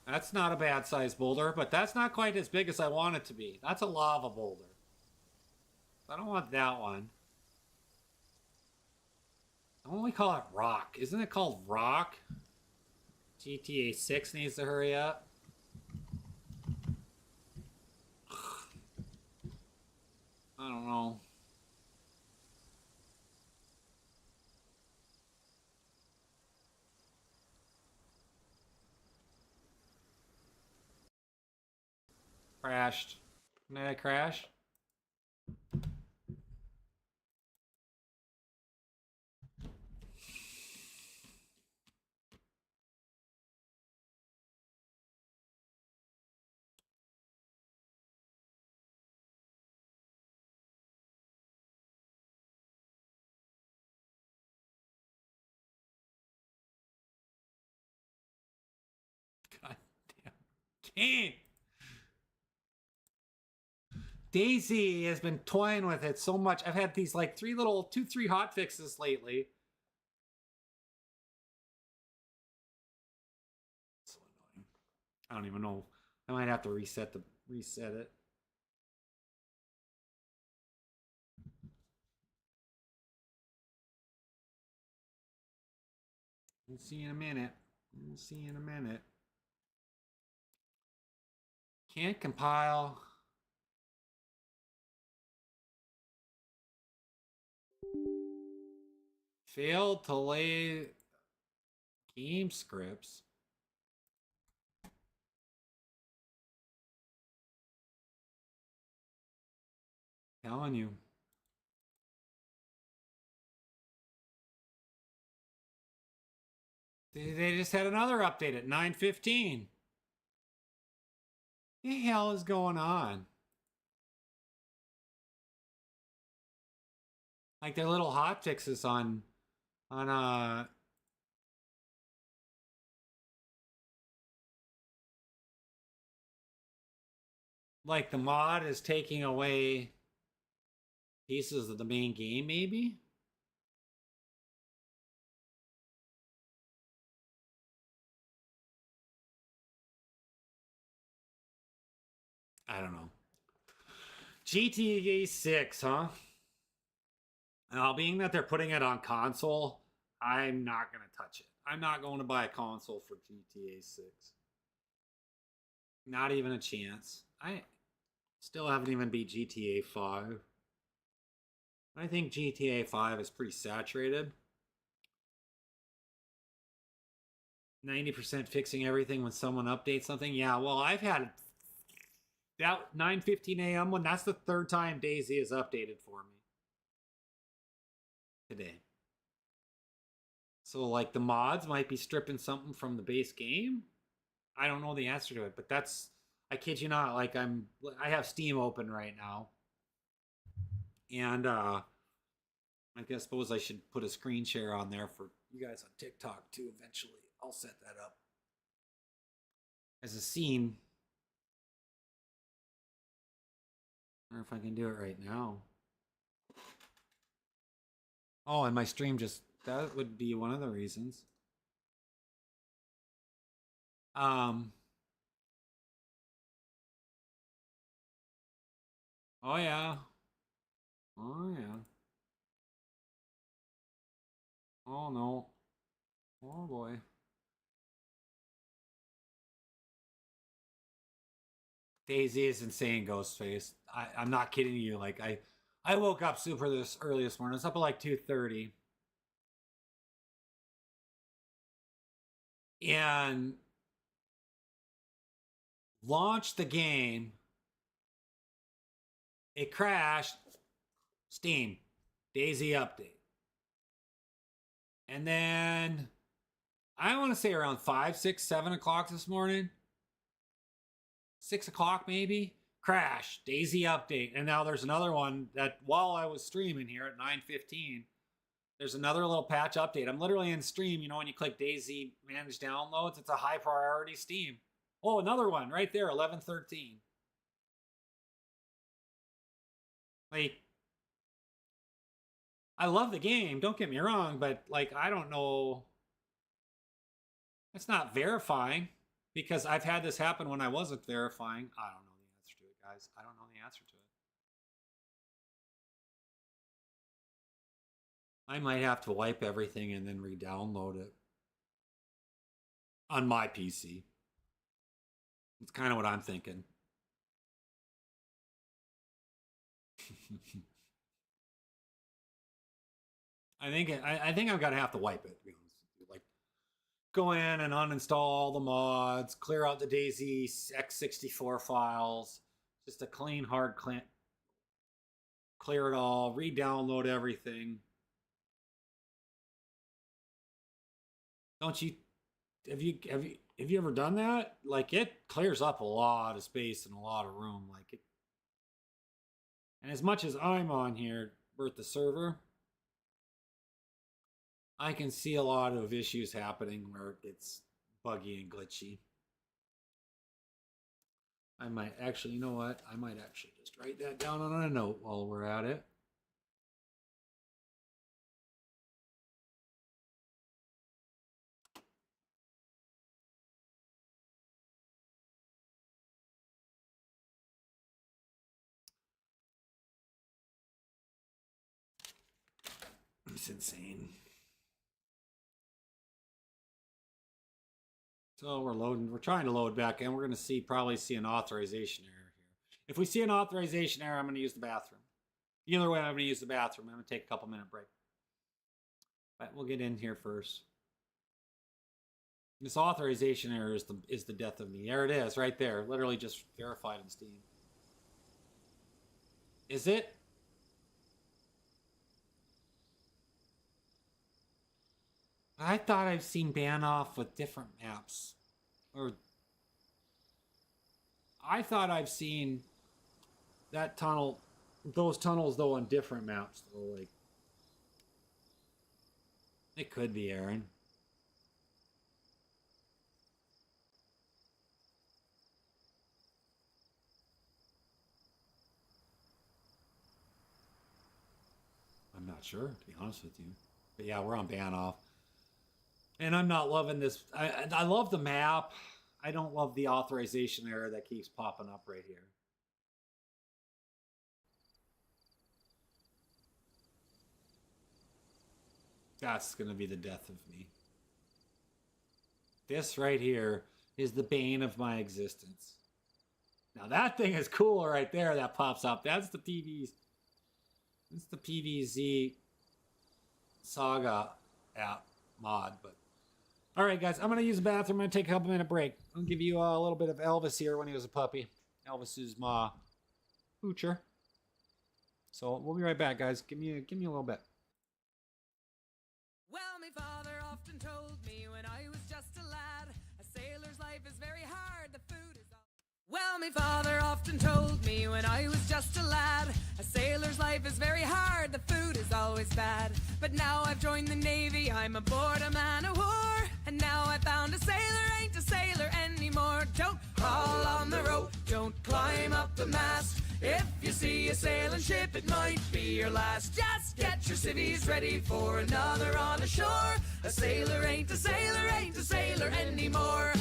That's not a bad sized boulder, but that's not quite as big as I want it to be. That's a lava boulder. I don't want that one. I only call it rock. Isn't it called rock? GTA 6 needs to hurry up. I don't know. Crashed. Did I crash? God damn Daisy has been toying with it so much. I've had these like three hot fixes lately. So annoying. I don't even know. I might have to reset it. We'll see you in a minute. We'll see you in a minute. Can't compile. Failed to lay game scripts. Telling you. They just had another update at 9:15. What the hell is going on? Like their little hot fixes on like the mod is taking away pieces of the main game, maybe? I don't know. GTA 6, huh? Being that they're putting it on console, I'm not going to touch it. I'm not going to buy a console for GTA 6. Not even a chance. I still haven't even beat GTA 5. I think GTA 5 is pretty saturated. 90% fixing everything when someone updates something. Yeah, well, I've had that 9:15 a.m. one. That's the third time Daisy has updated for me today. So, like, the mods might be stripping something from the base game. I don't know the answer to it, but that's, I kid you not, like, I have Steam open right now. And I suppose I should put a screen share on there for you guys on TikTok too eventually. I'll set that up as a scene. I wonder if I can do it right now. Oh, and my stream just, that would be one of the reasons. Oh yeah. Oh yeah. Oh no. Oh boy. Daisy is insane, Ghostface. I'm not kidding you. Like I woke up super this early this morning. I was up at like 2:30. And launched the game. It crashed. Steam. Daisy update. And then I want to say around 5, 6, 7 o'clock this morning. 6 o'clock maybe. Crash. Daisy update. And now there's another one that while I was streaming here at 9:15, there's another little patch update. I'm literally in stream. You know, when you click Daisy manage downloads, it's a high priority Steam. Oh, another one right there, 11:13. Like, I love the game. Don't get me wrong, but like, I don't know. It's not verifying because I've had this happen when I wasn't verifying. I don't know the answer to it, guys. I don't know the answer to it. I might have to wipe everything and then re-download it on my PC. It's kind of what I'm thinking. I think I'm gonna have to wipe it. To be honest with you. Like go in and uninstall all the mods, clear out the Daisy x64 files, just a clean hard clear it all, re-download everything. Don't you have you ever done that? Like it clears up a lot of space and a lot of room. Like it, and as much as I'm on here, Bert the server, I can see a lot of issues happening where it's buggy and glitchy. I might actually, you know what? I might actually just write that down on a note while we're at it. It's insane. So we're loading, we're trying to load back in. We're going to probably see an authorization error here. If we see an authorization error, I'm going to use the bathroom. Either way, I'm going to use the bathroom. I'm going to take a couple minute break. But we'll get in here first. This authorization error is the death of me. There it is, right there. Literally just verified in Steam. Is it? I thought I've seen ban off with different maps. Or I thought I've seen that tunnel, those tunnels though on different maps though, like it could be, Aaron. I'm not sure, to be honest with you. But yeah, we're on ban off. And I'm not loving this. I love the map. I don't love the authorization error that keeps popping up right here. That's going to be the death of me. This right here is the bane of my existence. Now that thing is cool right there that pops up. That's the PVZ Saga app mod. But all right, guys, I'm going to use the bathroom. I'm going to take a couple minute break. I'll give you a little bit of Elvis here when he was a puppy. Elvis is my poocher. So we'll be right back, guys. Give me a little bit. Well, my father often told me when I was just a lad, a sailor's life is very hard, the food is all... Well, my father often told me when I was just a lad, a sailor's life is very hard, the food is always bad. But now I've joined the Navy, I'm aboard a man of war, and now I found a sailor ain't a sailor anymore. Don't haul on the rope, don't climb up the mast. If you see a sailing ship, it might be your last. Just get your civvies ready for another on the shore. A sailor ain't a sailor, ain't a sailor anymore.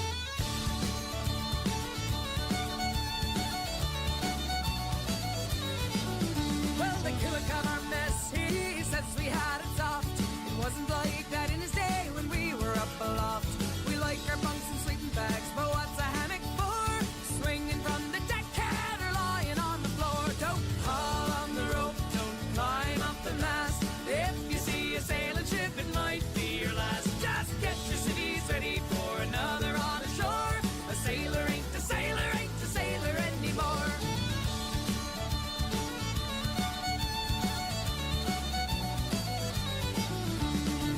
Well, the killick of our mess, he says we had it soft. It wasn't like that in his day when we were up aloft. We like our bunks and sleeping bags, but what's a hammock for? Swinging from the deckhead or lying on the floor. Don't haul on the rope, don't climb up the mast. If you see a sailing ship, it might be your last. Just get your civvies ready for another on the shore. A sailor ain't a sailor, ain't a sailor anymore.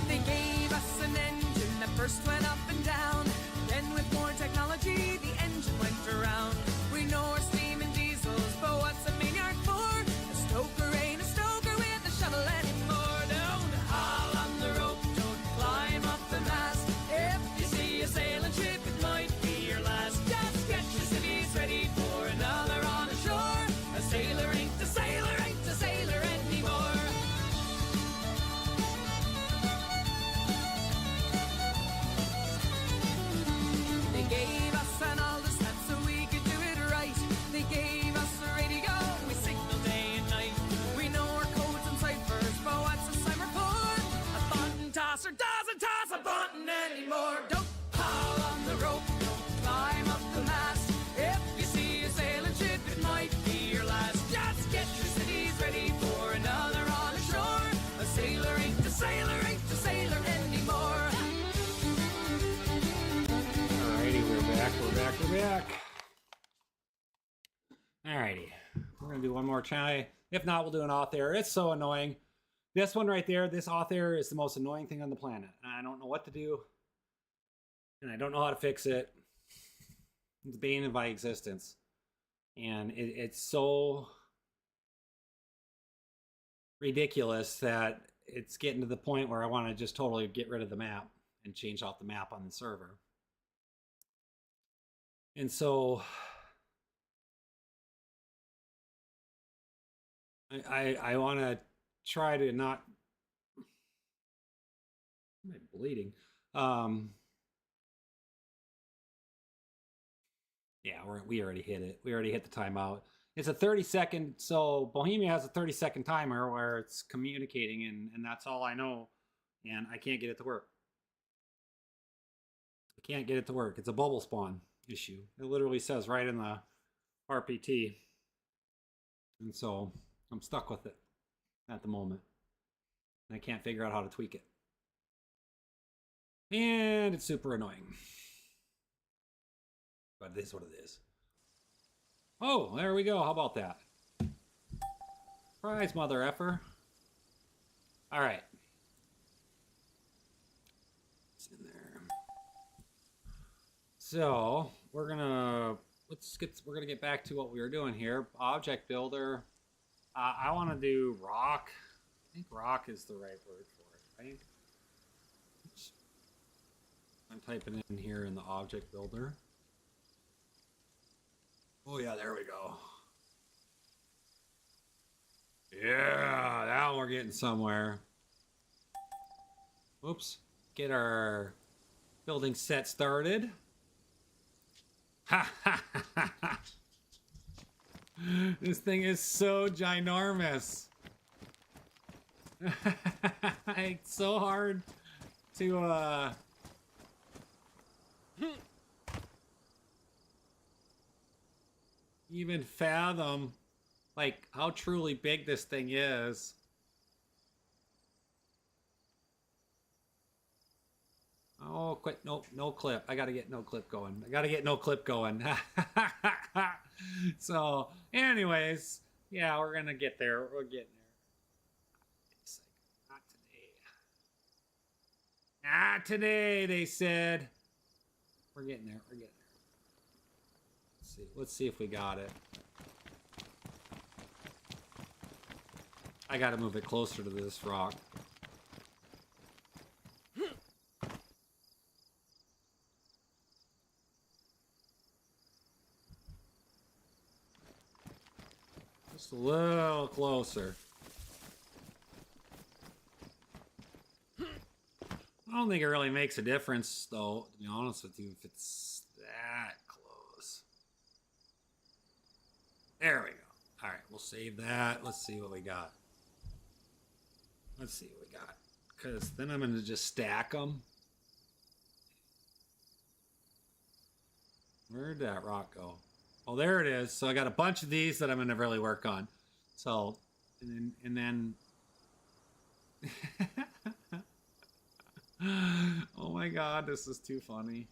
They gave us an engine that first went up and down. Then with more technology, the engine went around. We know our steam and diesels, but what's a main-yard for? A stoker ain't a stoker with a shovel anymore. Don't haul on the rope, don't climb up the mast. If you see a sailing ship, it might be your last. Just get your civvies ready for another on the shore. A sailor ain't a sailor, ain't a sailor anymore. They gave us an all-the-step so we could do it right. They gave us a radio, we signal day and night. We know our codes and ciphers, but what's a cipher for? A button tosser doesn't toss a button anymore. Don't haul on the rope, don't climb up the mast. If you see a sailing ship, it might be your last. Just get your civvies ready for another on the shore. A sailor ain't a sailor, ain't a sailor anymore. Alrighty, we're back. Alrighty. We're gonna do one more try. If not, we'll do an auth error. It's so annoying. This one right there, this auth error is the most annoying thing on the planet. I don't know what to do. And I don't know how to fix it. It's the bane of my existence. And it's so ridiculous that it's getting to the point where I want to just totally get rid of the map and change out the map on the server. And so I want to try to not. Am I bleeding? Um, yeah, we already hit it. We already hit the timeout. It's a 30-second. So Bohemia has a 30-second timer where it's communicating, and that's all I know. And I can't get it to work. I can't get it to work. It's a bubble spawn issue. It literally says right in the RPT. And so I'm stuck with it at the moment. And I can't figure out how to tweak it. And it's super annoying. But it is what it is. Oh, there we go. How about that? Surprise, mother effer. All right. It's in there. So we're gonna get back to what we were doing here. Object builder. I want to do rock. I think rock is the right word for it, right? Oops. I'm typing in here in the object builder. Oh yeah, there we go. Yeah, now we're getting somewhere. Oops. Get our building set started. Ha ha ha ha. This thing is so ginormous. It's so hard to even fathom like how truly big this thing is. Oh, quit. Nope, no clip. I gotta get no clip going. So, anyways, yeah, we're gonna get there. We're getting there. Not today. Not today, they said. We're getting there. Let's see if we got it. I gotta move it closer to this rock. Just a little closer. I don't think it really makes a difference, though, to be honest with you, if it's that close. There we go. All right, we'll save that. Let's see what we got. Because then I'm going to just stack them. Where'd that rock go? Oh, there it is. So I got a bunch of these that I'm going to really work on. So, and then oh my god, this is too funny.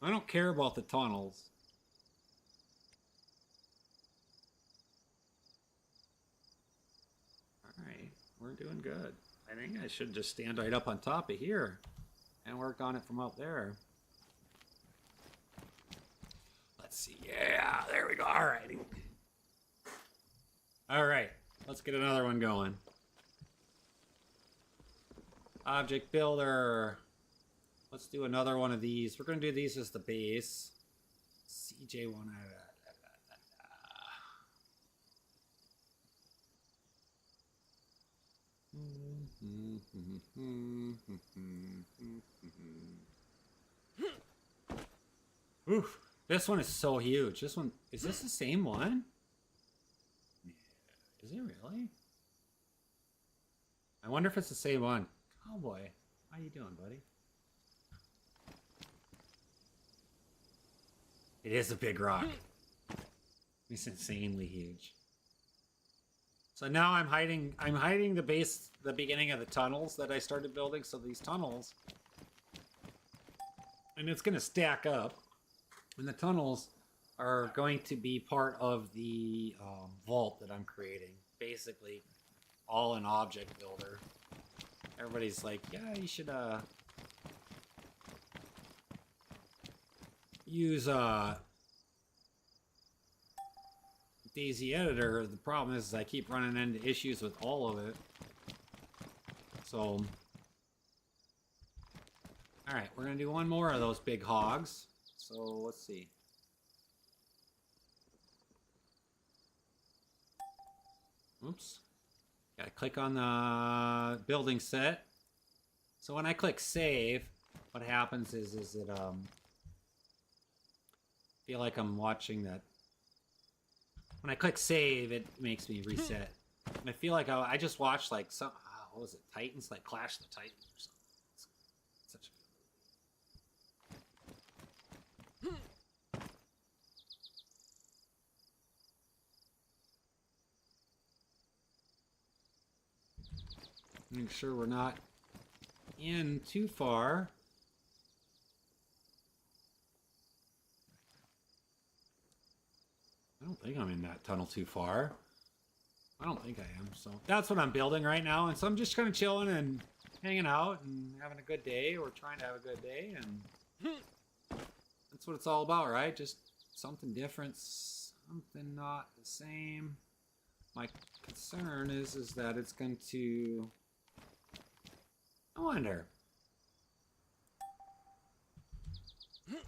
I don't care about the tunnels. Alright, we're doing good. I think I should just stand right up on top of here and work on it from up there. Let's see. Yeah, there we go. Alrighty. Alright, let's get another one going. Object builder. Let's do another one of these. We're going to do these as the base. CJ1. Oof. This one is so huge. This one, is this the same one? Yeah. Is it really? I wonder if it's the same one. Cowboy, how you doing, buddy? It is a big rock. It's insanely huge. So now I'm hiding the base, the beginning of the tunnels that I started building. So these tunnels, and it's going to stack up, and the tunnels are going to be part of the vault that I'm creating. Basically, all an object builder. Everybody's like, yeah, you should use Daisy Editor. The problem is I keep running into issues with all of it. So, alright, we're going to do one more of those big hogs. So, let's see. Oops. Gotta click on the building set. So when I click save, what happens is it feel like I'm watching that. When I click save, it makes me reset. And I feel like I just watched like some what was it, Titans, like Clash of the Titans or something. It's such a make sure we're not in too far. I don't think I'm in that tunnel too far. I don't think I am. So that's what I'm building right now. And so I'm just kind of chilling and hanging out and having a good day, or trying to have a good day. And that's what it's all about, right? Just something different, something not the same. My concern is that it's going to... I wonder. Put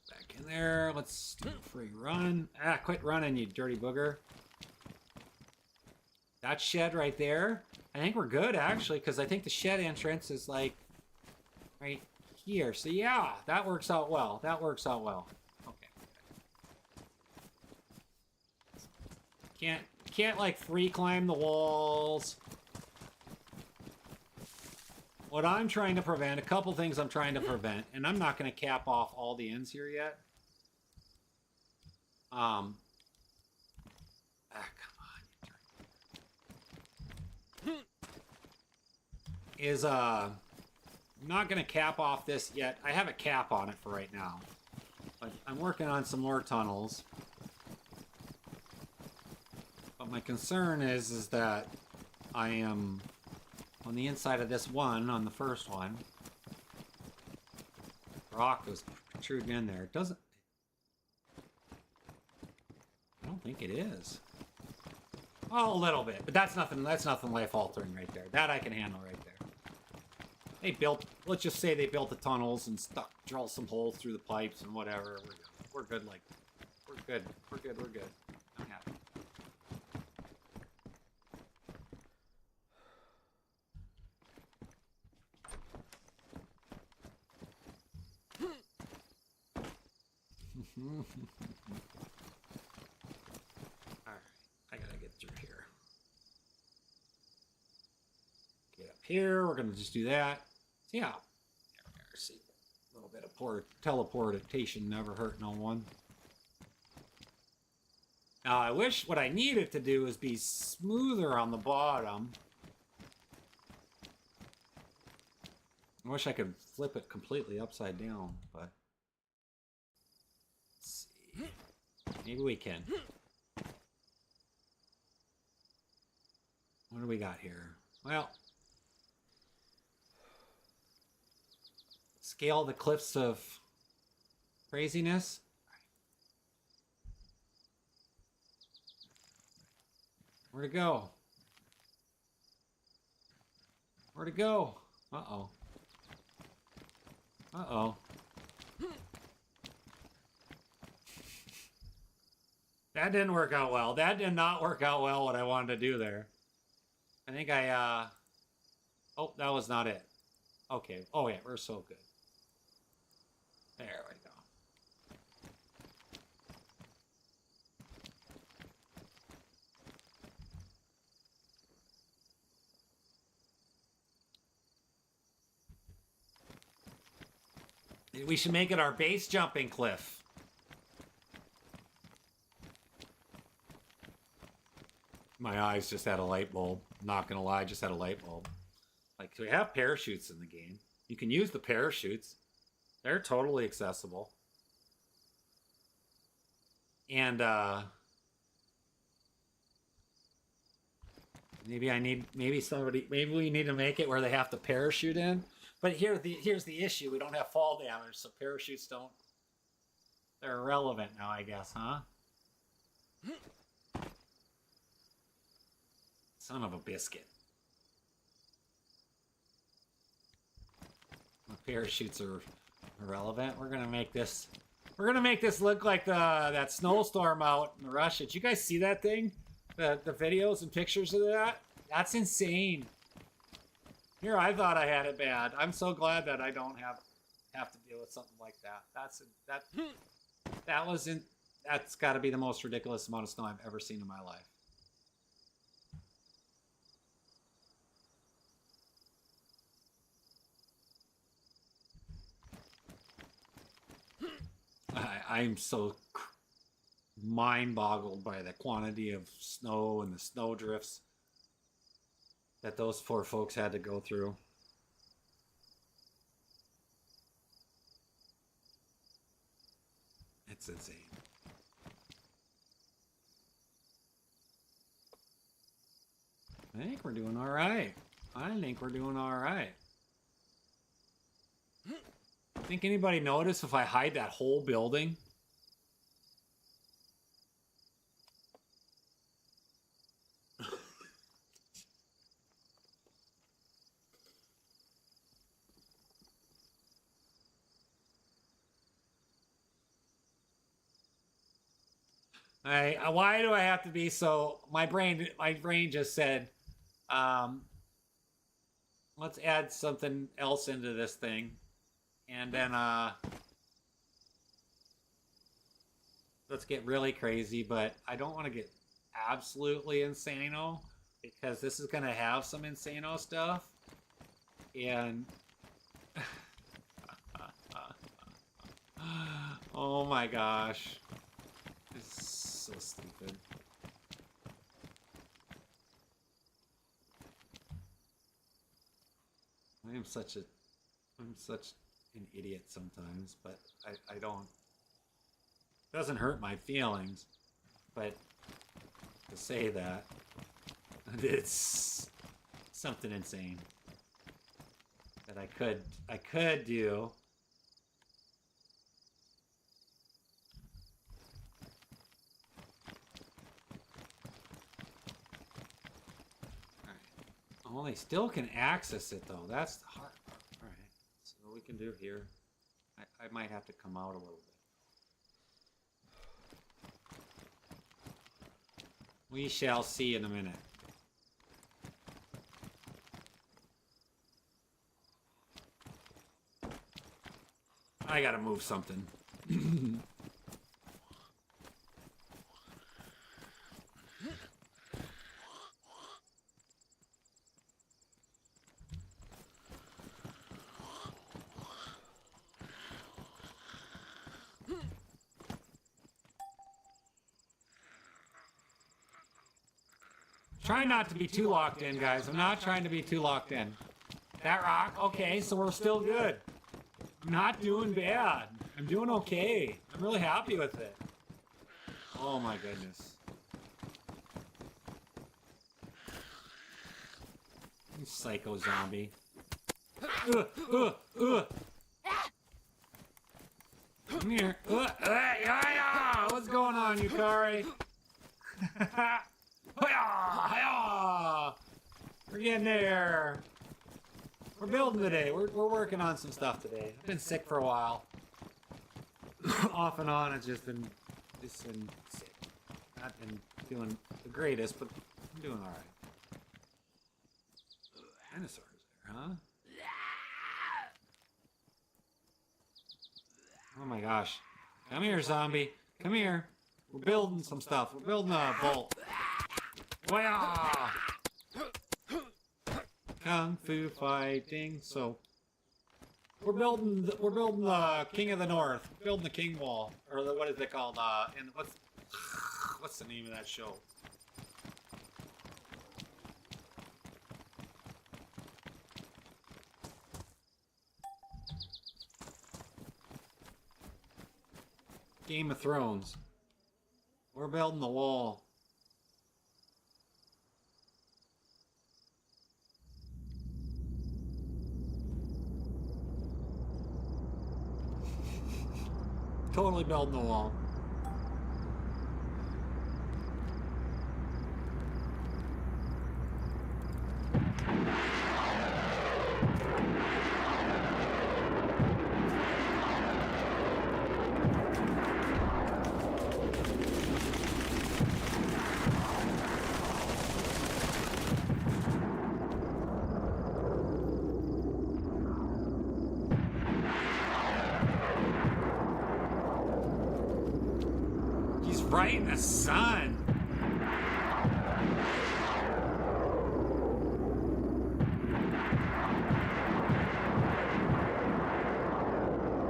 back in there. Let's do a free run. Ah, quit running, you dirty booger. That shed right there. I think we're good, actually, because I think the shed entrance is like right here. So yeah, that works out well. That works out well. Okay. Can't like free climb the walls. What I'm trying to prevent, a couple things I'm trying to prevent, and I'm not going to cap off all the ends here yet. Come on. Is I'm not going to cap off this yet. I have a cap on it for right now. But I'm working on some more tunnels. But my concern is that I am on the inside of this one, on the first one. Rock was protruding in there. It doesn't... I don't think it is. Oh, a little bit, but that's nothing life-altering right there. That I can handle right there. They built, let's just say they built the tunnels and drilled some holes through the pipes and whatever. We're good, like, we're good. I'm happy. Alright, I gotta get through here. Get up here, we're gonna just do that. Yeah. See, a little bit of teleportation never hurt no one. Now I wish what I needed to do is be smoother on the bottom. I wish I could flip it completely upside down, but let's see. Maybe we can. What do we got here? Well, scale the cliffs of craziness. Where'd it go? Where'd it go? Uh-oh. Uh-oh. That didn't work out well. That did not work out well, what I wanted to do there. I think oh, that was not it. Okay. Oh, yeah, we're so good. There we go. We should make it our base jumping cliff. My eyes just had a light bulb. Not gonna lie, just had a light bulb. Like, we have parachutes in the game. You can use the parachutes. They're totally accessible. And maybe we need to make it where they have to parachute in. But here's the issue. We don't have fall damage, so parachutes don't... They're irrelevant now, I guess, huh? Son of a biscuit. The parachutes are irrelevant. We're going to make this We're gonna make this look like that snowstorm out in Russia. Did you guys see that thing? The videos and pictures of that? That's insane. Here, I thought I had it bad. I'm so glad that I don't have to deal with something like that. That's got to be the most ridiculous amount of snow I've ever seen in my life. I'm so mind-boggled by the quantity of snow and the snow drifts that those poor folks had to go through. It's insane. I think we're doing all right. Think anybody notice if I hide that whole building? Why do I have to be so? My brain just said, let's add something else into this thing, and then let's get really crazy. But I don't want to get absolutely insano because this is gonna have some insano stuff, and oh my gosh. So stupid. I'm such an idiot sometimes, but I don't. It doesn't hurt my feelings, but to say that it's something insane that I could do. Oh, they still can access it though. That's the hard part. All right. So what we can do here, I might have to come out a little bit. We shall see in a minute. I gotta move something. Try not to be too locked in, guys. I'm not trying to be too locked in. That rock, okay, so we're still good. I'm not doing bad. I'm doing okay. I'm really happy with it. Oh my goodness. You psycho zombie. Come here. What's going on, Yukari? We're getting there. We're building today. We're working on some stuff today. I've been sick for a while. Off and on, it's just been sick. Not been doing the greatest, but I'm doing all right. Dinosaurs there, huh? Oh my gosh. Come here, zombie. Come here. We're building some stuff. We're building a vault. Kung Fu fighting. So we're building the King of the North. We're building the King Wall, or what is it called? And what's the name of that show? Game of Thrones. We're building the wall. Totally building the wall. bright in the sun.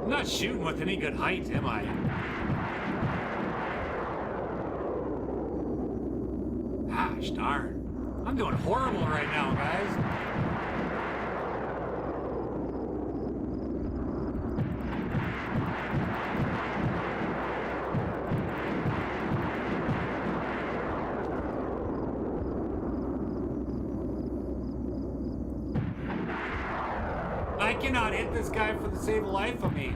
I'm not shooting with any good height, am I? Gosh darn. I'm doing horrible right now, guys. I cannot hit this guy for the save of life of me.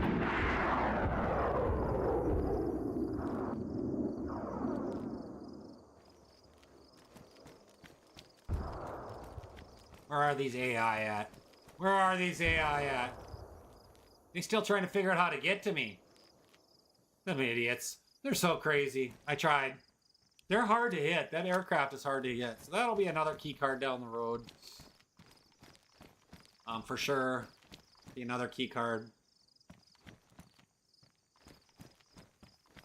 Where are these AI at? Where are these AI at? They still trying to figure out how to get to me. Them idiots. They're so crazy. I tried. They're hard to hit. That aircraft is hard to hit. So that'll be another key card down the road. For sure. Be another key card.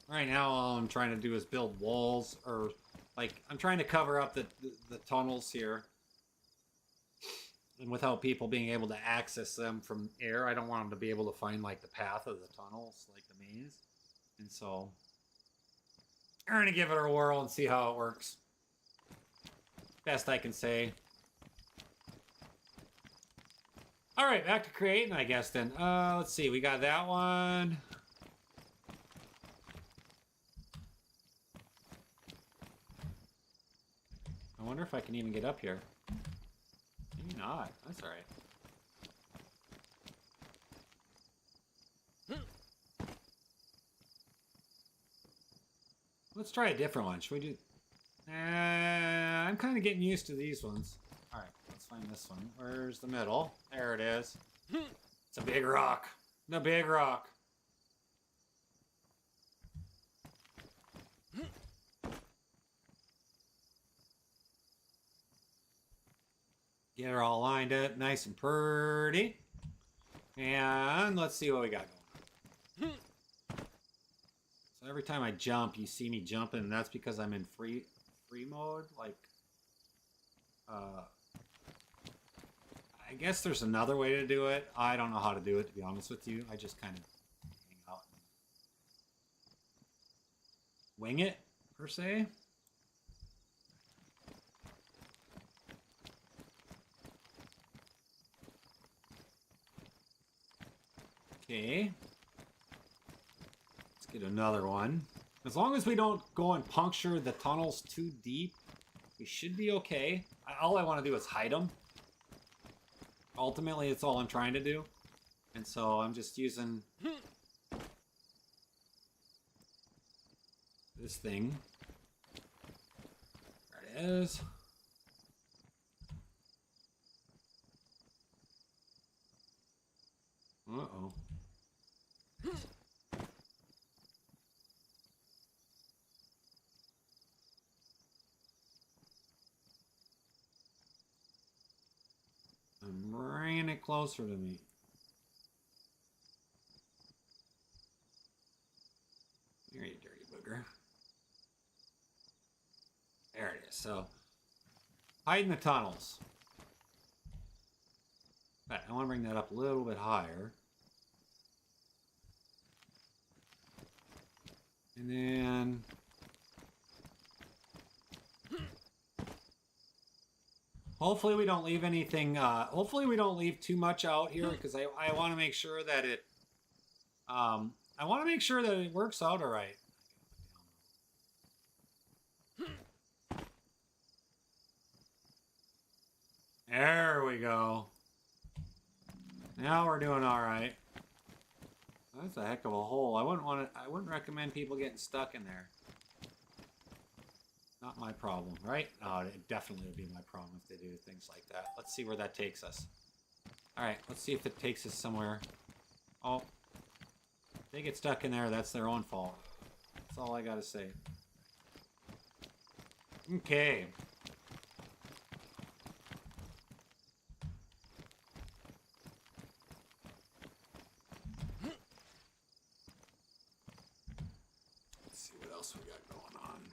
Right now, all I'm trying to do is build walls, or like I'm trying to cover up the tunnels here, and without people being able to access them from air, I don't want them to be able to find like the path of the tunnels, like the maze. And so I'm gonna give it a whirl and see how it works. Best I can say. All right, back to creating, I guess, then. Let's see. We got that one. I wonder if I can even get up here. Maybe not. That's all right. Let's try a different one. Should we do... I'm kind of getting used to these ones. All right, let's find this one. Where's the middle? There it is. It's a big rock. The big rock. Get her all lined up nice and pretty. And let's see what we got going. So every time I jump, you see me jumping, and that's because I'm in free mode. Like, I guess there's another way to do it. I don't know how to do it, to be honest with you. I just kind of hang out and wing it, per se. Okay. Let's get another one. As long as we don't go and puncture the tunnels too deep, we should be okay. All I want to do is hide them. Ultimately, it's all I'm trying to do. And so I'm just using this thing. There it is. Uh-oh. I'm bringing it closer to me. Here, you dirty booger. There it is. So, hiding the tunnels. Right, I want to bring that up a little bit higher. And then... hopefully we don't leave anything, hopefully we don't leave too much out here, because I want to make sure that it, I want to make sure that it works out all right. There we go. Now we're doing all right. That's a heck of a hole. I wouldn't recommend people getting stuck in there. Not my problem, right? No, it definitely would be my problem if they do things like that. Let's see where that takes us. Alright, let's see if it takes us somewhere. Oh. If they get stuck in there, that's their own fault. That's all I gotta say. Okay. Let's see what else we got going on here.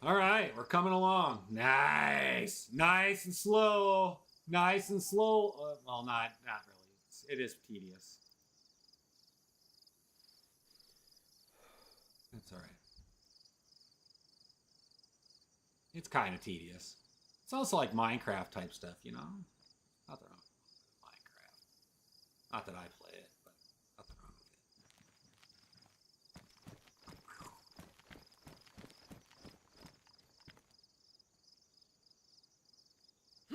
All right, we're coming along. Nice, nice and slow, nice and slow. Well, not really. It is tedious. That's all right. It's kind of tedious. It's also like Minecraft type stuff, you know? Nothing wrong with Minecraft. Not that I play it, but nothing wrong with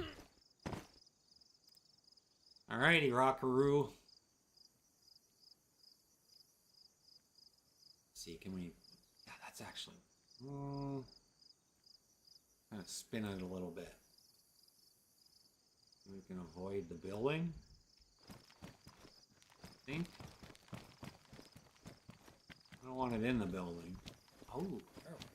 it. Alrighty, Rockaroo. Let's see, can we... Yeah, that's actually... kind of spin it a little bit. We can avoid the building. I think. I don't want it in the building. Oh, there we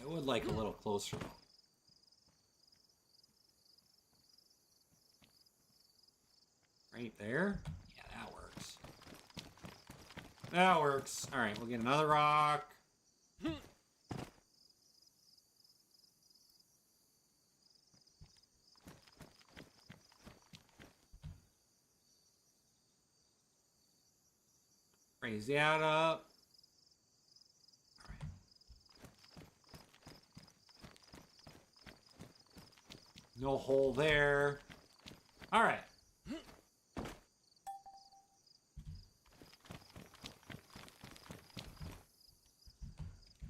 go. I would like a little closer though. Right there? Yeah, that works. That works. Alright, we'll get another rock. Raise that up. Alright. No hole there. Alright.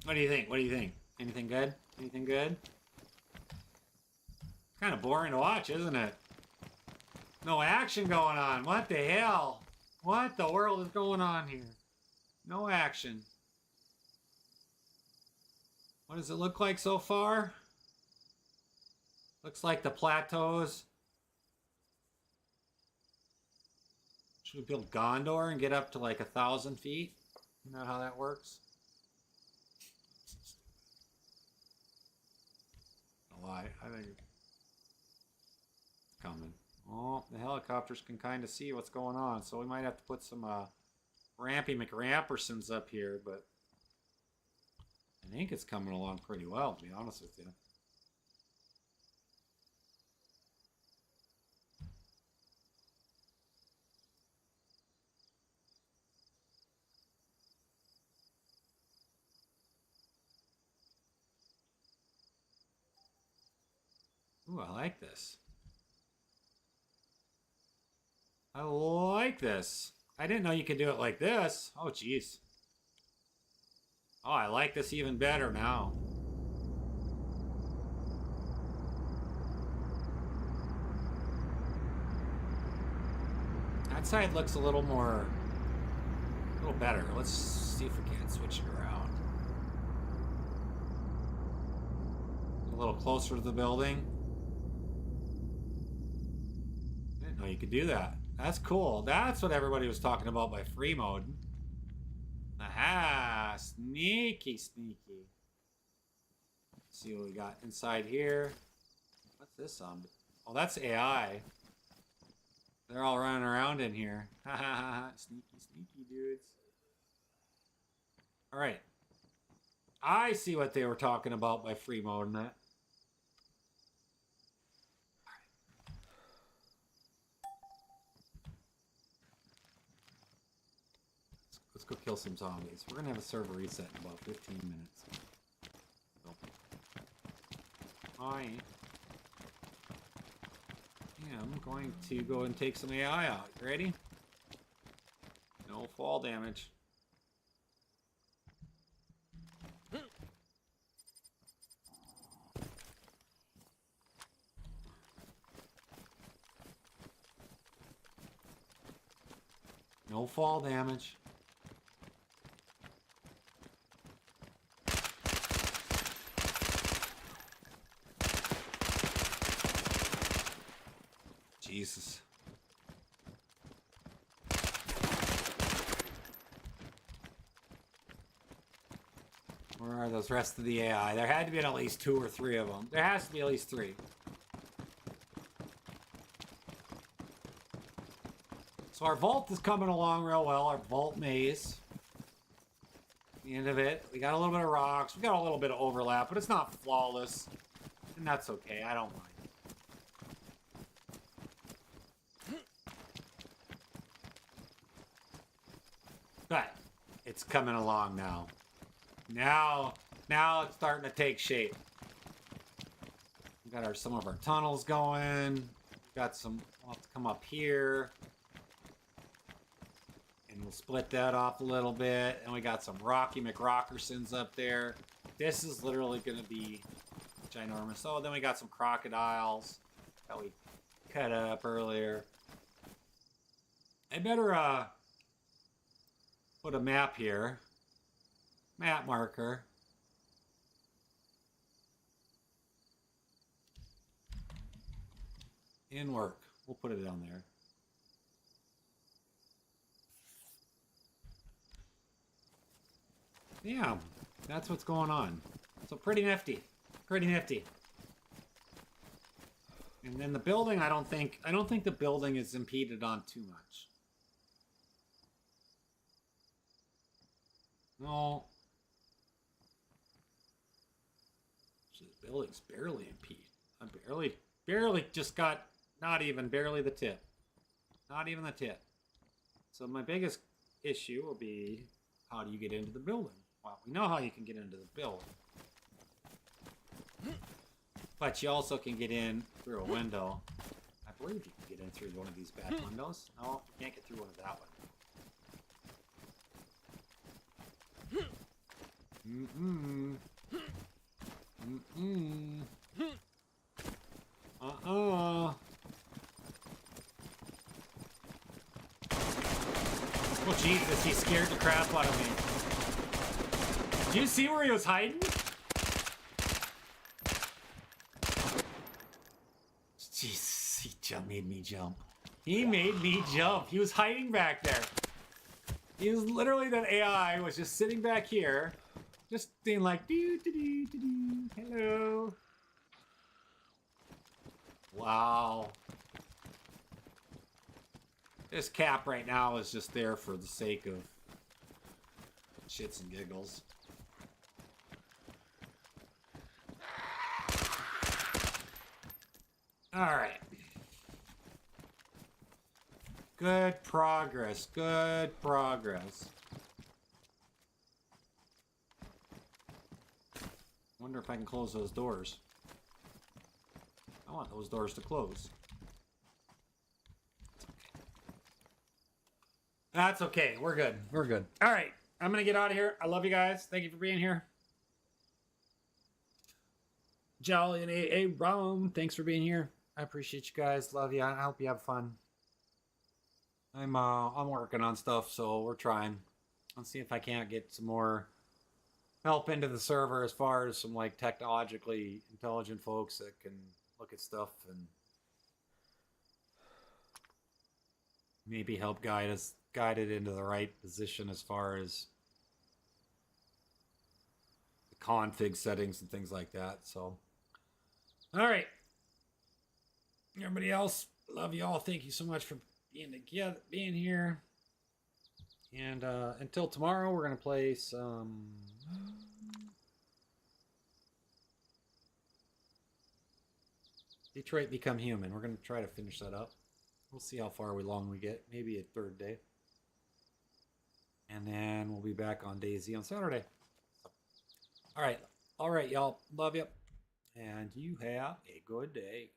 What do you think? What do you think? Anything good? Anything good? Kind of boring to watch, isn't it? No action going on. What the hell? What the world is going on here? No action. What does it look like so far? Looks like the plateaus. Should we build Gondor and get up to like 1,000 feet? You know how that works? Why? I think it's coming. Oh, the helicopters can kind of see what's going on, so we might have to put some Rampy McRampersons up here, but I think it's coming along pretty well, to be honest with you. Ooh, I like this. I like this. I didn't know you could do it like this. Oh, jeez. Oh, I like this even better now. That side looks a little better. Let's see if we can't switch it around. A little closer to the building. I didn't know you could do that. That's cool. That's what everybody was talking about by free mode. Aha! Sneaky, sneaky. Let's see what we got inside here. What's this on? Oh, that's AI. They're all running around in here. Ha ha ha. Sneaky, sneaky dudes. Alright. I see what they were talking about by free mode and that. Let's go kill some zombies. We're gonna have a server reset in about 15 minutes. So. I am going to go and take some AI out. You ready? No fall damage. No fall damage. Jesus. Where are those rest of the AI? There had to be at least 2 or 3 of them. There has to be at least 3. So our vault is coming along real well. Our vault maze. The end of it. We got a little bit of rocks. We got a little bit of overlap, but it's not flawless. And that's okay. I don't mind. But it's coming along now. Now it's starting to take shape. We got some of our tunnels going. We got some. We'll have to come up here, and we'll split that off a little bit. And we got some Rocky McRockersons up there. This is literally going to be ginormous. Oh, then we got some crocodiles that we cut up earlier. I better put a map here. Map marker. In work. We'll put it down there. Yeah, that's what's going on. So pretty nifty. Pretty nifty. And then the building, I don't think the building is impeded on too much. No. So the building's barely impeded. I barely just got, not even barely the tip. Not even the tip. So my biggest issue will be, how do you get into the building? Well, we know how you can get into the building. But you also can get in through a window. I believe you can get in through one of these back windows. No, you can't get through one of that one. Oh, Jesus, he scared the crap out of me. Did you see where he was hiding? Jesus, he made me jump. He made me jump. He was hiding back there. He was literally, that AI was just sitting back here, just being like, doo doo doo doo doo. Hello. Wow. This cap right now is just there for the sake of shits and giggles. All right. Good progress. Good progress. Wonder if I can close those doors. I want those doors to close. That's okay. We're good. We're good. All right. I'm going to get out of here. I love you guys. Thank you for being here. Jolly and A Rum, thanks for being here. I appreciate you guys. Love you. I hope you have fun. I'm working on stuff, so we're trying. Let's see if I can't get some more help into the server as far as some like technologically intelligent folks that can look at stuff and maybe help guide it into the right position as far as the config settings and things like that. So, all right. Everybody else, love you all. Thank you so much for being together, being here. And until tomorrow, we're going to play some Detroit Become Human. We're going to try to finish that up. We'll see how far along we get. Maybe a third day. And then we'll be back on DayZ on Saturday. All right. All right, y'all. Love you. And you have a good day.